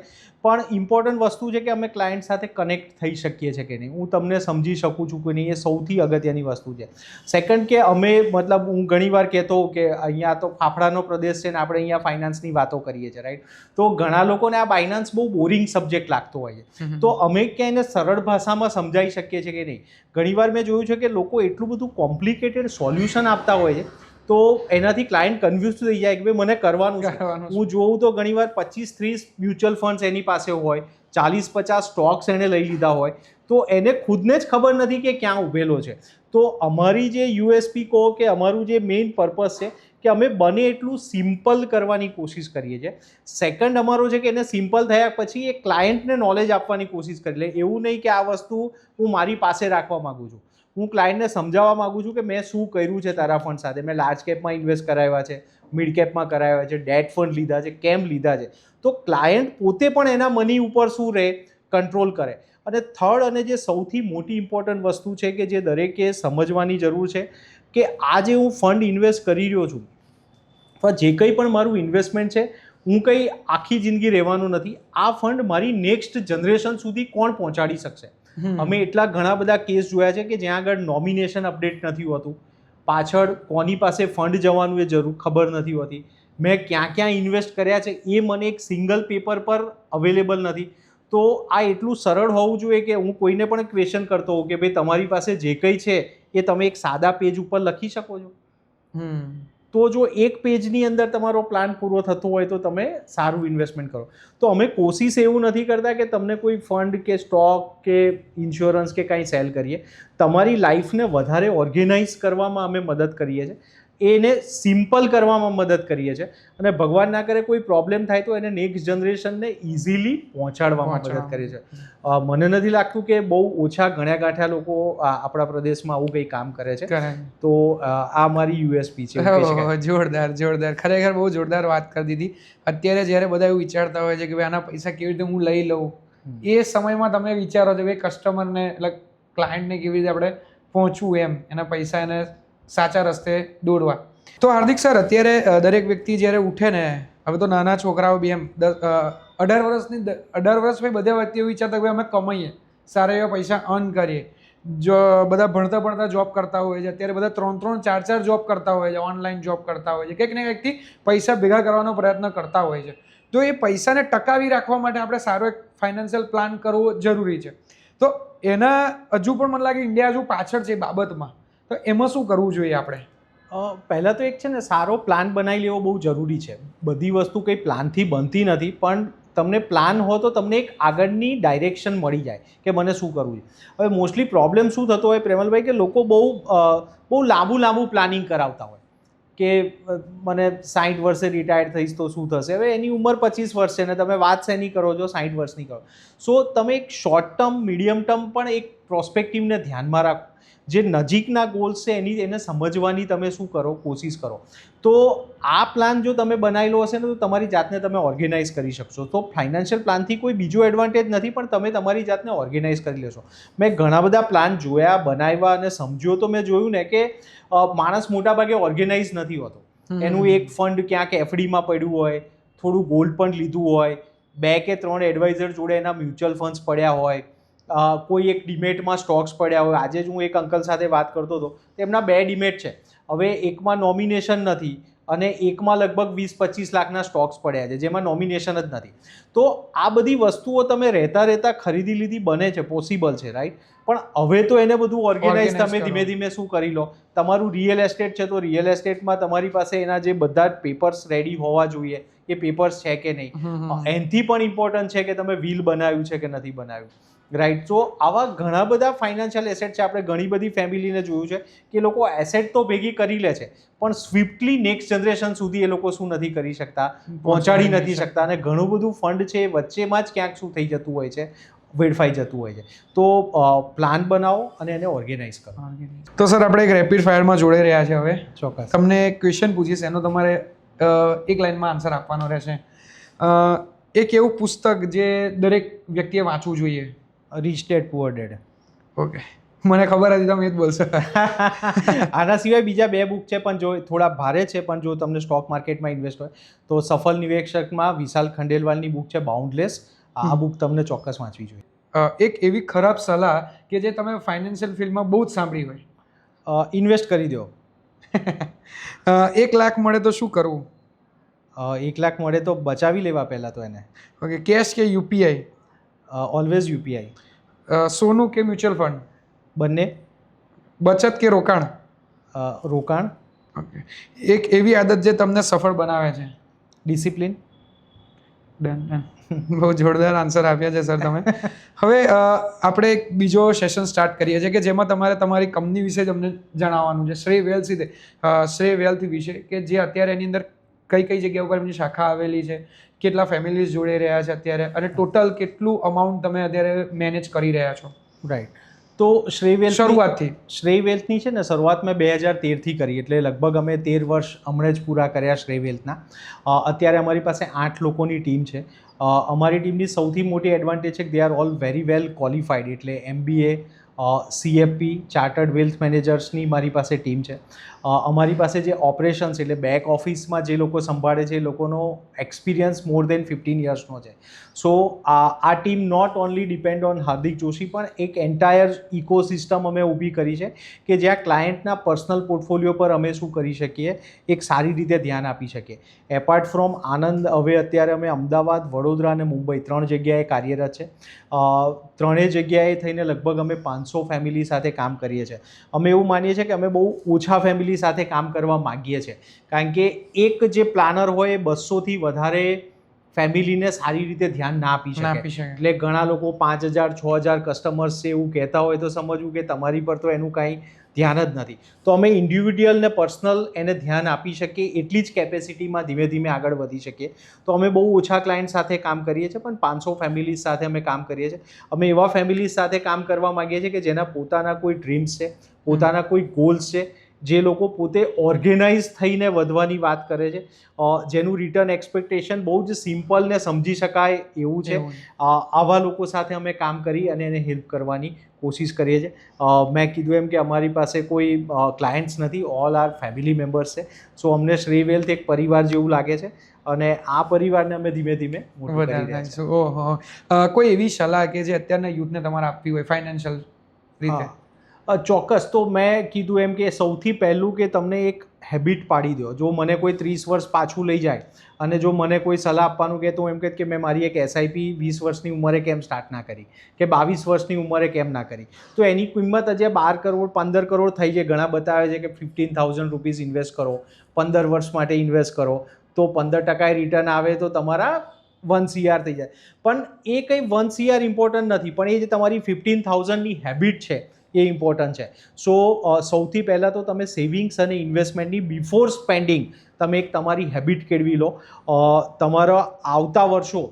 પણ ઇમ્પોર્ટન્ટ વસ્તુ છે કે અમે ક્લાયન્ટ સાથે કનેક્ટ થઈ શકીએ છીએ કે નહીં, હું તમને સમજી શકું છું કે નહીં, એ સૌથી અગત્યની વસ્તુ છે. સેકન્ડ કે અમે મતલબ હું ઘણીવાર કહેતો કે અહીંયા તો ફાફડાનો પ્રદેશ છે ને આપણે અહીંયા ફાઇનાન્સની વાતો કરીએ છીએ, રાઈટ? તો ઘણા લોકોને આ બાયનાન્સ બહુ બોરિંગ સબ્જેક્ટ લાગતો હોય છે, તો અમે ક્યાંય એને સરળ ભાષામાં સમજાવી શકીએ છીએ કે નહીં. ઘણીવાર મેં જોયું છે કે લોકો એટલું બધું કોમ્પ્લિકેટેડ સોલ્યુશન આપતા હોય છે તો એનાથી ક્લાયન્ટ કન્ફ્યુઝ થઈ જાય કે ભાઈ મને કરવાનું છે. હું જોઉં તો ઘણીવાર 25-30 મ્યુચ્યુઅલ ફંડ્સ એની પાસે હોય, 40-50 સ્ટોક્સ એણે લઈ લીધા હોય, તો એને ખુદને જ ખબર નથી કે ક્યાં ઊભેલો છે. તો અમારી જે યુએસપી કહો કે અમારું જે મેઇન પર્પઝ છે કે અમે બને એટલું સિમ્પલ કરવાની કોશિશ કરીએ છીએ. સેકન્ડ અમારો છે કે એને સિમ્પલ થયા પછી એ ક્લાયન્ટને નોલેજ આપવાની કોશિશ કરી લે. એવું નહીં કે આ વસ્તુ હું મારી પાસે રાખવા માગું છું, હું ક્લાયન્ટને સમજાવવા માગું છું કે મેં શું કર્યું છે તારા ફંડ સાથે. મેં લાર્જ કેપમાં ઇન્વેસ્ટ કરાવ્યા છે, મિડ કેપમાં કરાવ્યા છે, ડેટ ફંડ લીધા છે, કેમ લીધા છે. તો ક્લાયન્ટ પોતે પણ એના મની ઉપર શું રહે, કંટ્રોલ કરે. અને થર્ડ અને જે સૌથી મોટી ઇમ્પોર્ટન્ટ વસ્તુ છે કે જે દરેકે સમજવાની જરૂર છે કે આ જે હું ફંડ ઇન્વેસ્ટ કરી રહ્યો છું અથવા જે કંઈ પણ મારું ઇન્વેસ્ટમેન્ટ છે, હું કંઈ આખી જિંદગી રહેવાનું નથી. આ ફંડ મારી નેક્સ્ટ જનરેશન સુધી કોણ પહોંચાડી શકશે. અમે એટલા ઘણા બધા કેસ જોયા છે કે જ્યાં આગળ નોમિનેશન અપડેટ નથી હોતું, પાછળ કોની પાસે ફંડ જવાનું એ જરૂર ખબર નથી હોતી, મેં ક્યાં ક્યાં ઇન્વેસ્ટ કર્યા છે એ મને એક સિંગલ પેપર પર અવેલેબલ નથી. તો આ એટલું સરળ હોવું જોઈએ કે હું કોઈને પણ ક્વેશ્ચન કરતો હોઉં કે ભાઈ તમારી પાસે જે કંઈ છે એ તમે એક સાદા પેજ ઉપર લખી શકો છો. તો જો એક પેજની અંદર તમારો પ્લાન પૂરો થતો હોય તો તમે સારું ઇન્વેસ્ટમેન્ટ કરો. તો અમે કોશિશ એવું નથી કરતા કે તમને કોઈ ફંડ કે સ્ટોક કે ઇન્સ્યોરન્સ કે કાંઈ સેલ કરીએ. તમારી લાઈફને વધારે ઓર્ગેનાઇઝ કરવામાં અમે મદદ કરીએ છીએ, એને સિમ્પલ કરવામાં મદદ કરીએ છીએ, અને ભગવાન ના કરે કોઈ પ્રોબ્લેમ થાય તો એને નેક્સ્ટ જનરેશનને ઇઝીલી પહોંચાડવામાં મદદ કરીએ છીએ. મને નથી લાગતું કે બહુ ઓછા ગણ્યા ગાંઠ્યા લોકો આપણા પ્રદેશમાં આવું કંઈ કામ કરે છે. તો આ મારી યુએસપી છે.
જોરદાર જોરદાર, ખરેખર બહુ જોરદાર વાત કરી દીધી. અત્યારે જ્યારે બધા એવું વિચારતા હોય છે કે ભાઈ આના પૈસા કેવી રીતે હું લઈ લઉં, એ સમયમાં તમે વિચારો છો કે કસ્ટમરને એટલે ક્લાયન્ટને કેવી રીતે આપણે પહોંચવું, એમ એના પૈસા એને સાચા રસ્તે દોડવા. તો હાર્દિક સર, અત્યારે દરેક વ્યક્તિ જ્યારે ઉઠે ને, હવે તો નાના છોકરાઓ બી એમ 18 વર્ષ પછી બધા વ્યક્તિઓ વિચારતા કે અમે કમાઈએ, સારા એવા પૈસા અર્ન કરીએ. જો બધા ભણતા જોબ કરતા હોય છે, અત્યારે બધા 3-3, 4-4 જોબ કરતા હોય છે, ઓનલાઈન જોબ કરતા હોય છે, કંઈક ને કંઈકથી પૈસા ભેગા કરવાનો પ્રયત્ન કરતા હોય છે. તો એ પૈસાને ટકાવી રાખવા માટે આપણે સારો એક ફાઇનાન્શિયલ પ્લાન કરવો જરૂરી છે. તો એના હજુ પણ મને લાગે ઇન્ડિયા હજુ પાછળ છે એ બાબતમાં. તો એમાં શું કરવું જોઈએ આપણે?
પહેલાં તો એક છે ને, સારો પ્લાન બનાવી લેવો બહુ જરૂરી છે. બધી વસ્તુ કંઈ પ્લાનથી બનતી નથી, પણ તમને પ્લાન હોય તો તમને એક આગળની ડાયરેક્શન મળી જાય કે મને શું કરવું છે. હવે મોસ્ટલી પ્રોબ્લેમ શું થતો હોય પ્રેમલભાઈ, કે લોકો બહુ લાંબુ પ્લાનિંગ કરાવતા હોય કે મને 60 વર્ષે રિટાયર થઈશ તો શું થશે. હવે એની ઉંમર 25 વર્ષ છે ને તમે વાત શેની કરો છો 60 વર્ષની કરો. સો તમે એક શોર્ટ ટર્મ, મીડિયમ ટર્મ પણ એક પ્રોસ્પેક્ટિવને ધ્યાનમાં રાખો. જે નજીકના ગોલ્સ છે એને સમજવાની તમે શું કરો, કોશિશ કરો. તો આ પ્લાન જો તમે બનાવેલો હશે ને તો તમારી જાતને તમે ઓર્ગેનાઇઝ કરી શકશો. તો ફાઇનાન્શિયલ પ્લાનથી કોઈ બીજો એડવાન્ટેજ નથી, પણ તમે તમારી જાતને ઓર્ગેનાઇઝ કરી લેશો. મેં ઘણા બધા પ્લાન જોયા, બનાવ્યા અને સમજ્યો તો મેં જોયું ને કે માણસ મોટાભાગે ઓર્ગેનાઇઝ નથી હોતો. એનું એક ફંડ ક્યાંક એફડીમાં પડ્યું હોય, થોડું ગોલ્ડ પણ લીધું હોય, 2 કે 3 એડવાઇઝર જોડે એના મ્યુચ્યુઅલ ફંડ્સ પડ્યા હોય, કોઈ એક ડિમેટમાં સ્ટોક્સ પડ્યા હોય. આજે જ હું એક અંકલ સાથે વાત કરતો હતો, એમના 2 ડિમેટ છે. હવે એકમાં નોમિનેશન નથી અને એકમાં લગભગ 20-25 લાખના સ્ટોક્સ પડ્યા છે જેમાં નોમિનેશન જ નથી. તો આ બધી વસ્તુઓ તમે રહેતા ખરીદી લીધી, બને છે, પોસિબલ છે, રાઈટ? પણ હવે તો એને બધું ઓર્ગેનાઇઝ તમે ધીમે ધીમે શું કરી લો. તમારું રિયલ એસ્ટેટ છે તો રિયલ એસ્ટેટમાં તમારી પાસે એના જે બધા પેપર્સ રેડી હોવા જોઈએ, એ પેપર્સ છે કે નહીં. એનાથી પણ ઇમ્પોર્ટન્ટ છે કે તમે વિલ બનાવ્યું છે કે નથી બનાવ્યું, રાઈટ? તો આવા ઘણા બધા ફાઇનાન્શિયલ એસેટ છે. આપણે ઘણી બધી ફેમિલીને જોયું છે કે લોકો એસેટ તો ભેગી કરી લે છે, પણ સ્વિફ્ટલી નેક્સ્ટ જનરેશન સુધી એ લોકો શું નથી કરી શકતા, પહોંચાડી નથી શકતા. અને ઘણું બધું ફંડ છે એ વચ્ચેમાં જ ક્યાંક શું થઈ જતું હોય છે, વેડફાઈ જતું હોય છે. તો પ્લાન બનાવો અને એને ઓર્ગેનાઇઝ કરો.
તો સર, આપણે એક રેપિડ ફાયરમાં જોડાઈ રહ્યા છે. હવે
ચોક્કસ
તમને એક ક્વેશ્ચન પૂછીશ, એનો તમારે એક લાઇનમાં આન્સર આપવાનો રહેશે. એક એવું પુસ્તક જે દરેક વ્યક્તિએ વાંચવું જોઈએ.
Rich dead poor dead.
Okay, મને ખબર હતી તમે એ જ બોલશો.
આના સિવાય બીજા 2 બુક છે, પણ જો થોડા ભારે છે, પણ જો તમને સ્ટોક માર્કેટમાં ઇન્વેસ્ટ હોય તો સફળ નિવેશકમાં વિશાલ ખંડેલવાલની બુક છે બાઉન્ડલેસ. આ બુક તમને ચોક્કસ વાંચવી જોઈએ.
એક એવી ખરાબ સલાહ કે જે તમે ફાઇનાન્શિયલ ફિલ્ડમાં બહુ જ સાંભળી હોય.
ઇન્વેસ્ટ કરી દો.
1 લાખ મળે તો શું કરવું?
1 લાખ મળે તો બચાવી લેવા પહેલાં તો એને.
ઓકે, કેશ કે યુપીઆઈ?
Always UPI.
સોનું કે મ્યુચ્યુઅલ ફંડ?
બંને.
બચત કે રોકાણ?
રોકાણ.
ઓકે. એક એવી આદત જે તમને સફળ બનાવે છે?
ડિસિપ્લિન.
ડન. બહુ જોરદાર આન્સર આપ્યા છે સર તમે. હવે આપણે એક બીજો સેશન સ્ટાર્ટ કરીએ છીએ કે જેમાં તમારે તમારી કંપની વિશે જ અમને જણાવવાનું છે, શ્રેય વેલ્થ વિશે, કે જે અત્યારે એની અંદર કઈ કઈ જગ્યા ઉપર એમની શાખા આવેલી છે, કેટલા ફેમિલીઝ જોડે રહ્યા છે અત્યારે, અને ટોટલ કેટલું અમાઉન્ટ તમે અત્યારે મેનેજ કરી રહ્યા છો.
રાઈટ. તો શ્રેય વેલ્થ
શરૂઆતથી
શ્રેય વેલ્થની છે ને શરૂઆત મેં 2013થી કરી, એટલે લગભગ અમે 13 વર્ષ હમણાં જ પૂરા કર્યા શ્રેય વેલ્થના. અત્યારે અમારી પાસે 8 લોકોની ટીમ છે. અમારી ટીમની સૌથી મોટી એડવાન્ટેજ છે કે they are all very well qualified, એટલે MBA, CFP, ચાર્ટર્ડ વેલ્થ મેનેજર્સની મારી પાસે ટીમ છે. અમારી પાસે જે ઓપરેશન્સ એટલે બેક ઓફિસમાં જે લોકો સંભાળે છે એ લોકોનો એક્સપિરિયન્સ મોર દેન 15 યર્સનો છે. સો આ team not only depend on Hardik Joshi, પણ એક એન્ટાયર ઇકોસિસ્ટમ અમે ઊભી કરી છે કે જ્યાં ક્લાયન્ટના પર્સનલ પોર્ટફોલિયો પર અમે શું કરી શકીએ, એક સારી રીતે ધ્યાન આપી શકીએ. એપાર્ટ ફ્રોમ આનંદ, હવે અત્યારે અમે અમદાવાદ, વડોદરા અને મુંબઈ 3 જગ્યાએ કાર્યરત છે. 3 જગ્યાએ થઈને લગભગ અમે 500 ફેમિલી સાથે કામ કરીએ છીએ. અમે એવું માનીએ છીએ કે અમે બહુ ઓછા ફેમિલી સાથે કામ કરવા માગીએ છીએ, કારણ કે એક જે પ્લાનર હોય એ 200થી વધારે ફેમિલીને સારી રીતે ધ્યાન ના આપી શકે. એટલે ઘણા લોકો 5000 6000 કસ્ટમર્સ છે એવું કહેતા હોય તો સમજવું કે તમારી પર તો એનું કાંઈ ધ્યાન જ નથી. તો અમે ઇન્ડિવિડ્યુઅલ ને પર્સનલ એને ધ્યાન આપી શકીએ એટલી જ કેપેસિટીમાં ધીમે ધીમે આગળ વધી શકીએ. તો અમે બહુ ઓછા ક્લાયન્ટ સાથે કામ કરીએ છીએ, પણ 500 ફેમિલીઝ સાથે અમે કામ કરીએ છીએ. અમે એવા ફેમિલીઝ સાથે કામ કરવા માગીએ છીએ કે જેના પોતાના કોઈ ડ્રીમ્સ છે, પોતાના કોઈ ગોલ્સ છે, જે લોકો પોતે ઓર્ગેનાઇઝ થઈને વધવાની વાત કરે છે, જેનું રિટર્ન એક્સપેક્ટેશન બહુ જ સિમ્પલ ને સમજી શકાય એવું છે. આવા લોકો સાથે અમે કામ કરી અને એને હેલ્પ કરવાની કોશિશ કરીએ છીએ. મેં કીધું એમ કે અમારી પાસે કોઈ ક્લાયન્ટ્સ નથી, ઓલ આર ફેમિલી મેમ્બર્સ છે. સો અમને શ્રેય વેલ્થ એક પરિવાર જેવું લાગે છે અને આ પરિવારને અમે ધીમે ધીમે મોટું કરી રહ્યા છીએ.
ઓહો, કોઈ એવી સલાહ કે જે અત્યારના યુથને તમારે આપવી હોય ફાઇનાન્શિયલ રીતે?
ચોક્કસ. તો મેં કીધું એમ કે સૌથી પહેલું કે તમને એક હેબિટ પાડી દો. જો મને કોઈ 30 વર્ષ પાછું લઈ જાય અને જો મને કોઈ સલાહ આપવાનું કહે તો એમ કહે કે મેં મારી એક SIP 20 વર્ષની ઉંમરે કેમ સ્ટાર્ટ ના કરી, કે 22 વર્ષની ઉંમરે કેમ ના કરી. તો એની કિંમત હજી 12 કરોડ 15 કરોડ થઈ જાય. ઘણા બતાવે છે કે 15,000 રૂપીઝ ઇન્વેસ્ટ કરો, 15 વર્ષ માટે ઇન્વેસ્ટ કરો તો 15% રિટર્ન આવે તો તમારા 1 CR થઈ જાય. પણ એ કંઈ 1 CR ઇમ્પોર્ટન્ટ નથી, પણ એ જે તમારી 15,000ની હેબિટ છે એ ઇમ્પોર્ટન્ટ છે. સો સૌથી પહેલાં તો તમે સેવિંગ્સ અને ઇન્વેસ્ટમેન્ટની બિફોર સ્પેન્ડિંગ તમે એક તમારી હેબિટ કેળવી લો. તમારા આવતા વર્ષો,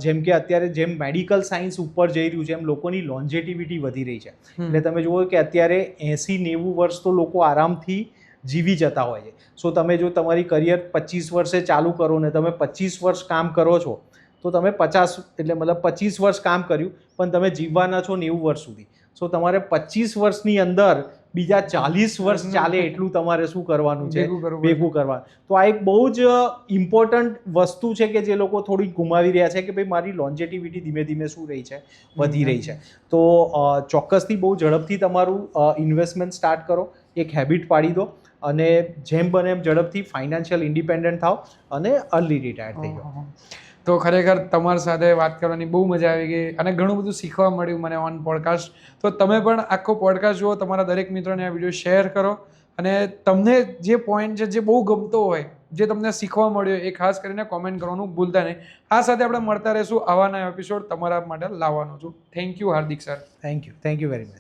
જેમ કે અત્યારે જેમ મેડિકલ સાયન્સ ઉપર જઈ રહ્યું છે એમ લોકોની લોન્જેટિવિટી વધી રહી છે. એટલે તમે જુઓ કે અત્યારે 80-90 વર્ષ તો લોકો આરામથી જીવી જતા હોય છે. સો તમે જો તમારી કરિયર 25 વર્ષે ચાલુ કરો ને તમે 25 વર્ષ કામ કરો છો તો તમે 50 એટલે મતલબ 25 વર્ષ કામ કર્યું પણ તમે જીવવાના છો 90 વર્ષ સુધી. સો તમારે 25 વર્ષની અંદર બીજા 40 વર્ષ ચાલે એટલું તમારે શું કરવાનું છે, ભેગું કરવાનું. તો આ એક બહુ જ ઇમ્પોર્ટન્ટ વસ્તુ છે કે જે લોકો થોડી ગુમાવી રહ્યા છે કે ભાઈ મારી લોન્જેટિવિટી ધીમે ધીમે શું રહી છે, વધી રહી છે. તો ચોક્કસથી બહુ ઝડપથી તમારું ઇન્વેસ્ટમેન્ટ સ્ટાર્ટ કરો, એક હેબિટ પાડી દો અને જેમ બને એમ ઝડપથી ફાઇનાન્શિયલ ઇન્ડિપેન્ડન્ટ થાવ અને અર્લી રિટાયર થઈ જાઓ.
તો ખરેખર તમારી સાથે વાત કરવાની બહુ મજા આવી ગઈ અને ઘણું બધું શીખવા મળ્યું મને ઓન પોડકાસ્ટ. તો તમે પણ આખો પોડકાસ્ટ જુઓ, તમારા દરેક મિત્રોને આ વિડીયો શેર કરો અને તમને જે પોઈન્ટ છે જે બહુ ગમતો હોય, જે તમને શીખવા મળ્યો એ ખાસ કરીને કોમેન્ટ કરવાનું ભૂલતા નહીં. આ સાથે આપણે મળતા રહીશું, આવા નવા એપિસોડ તમારા માટે લાવવાનો છું. Thank you Hardik sir.
Thank you very much.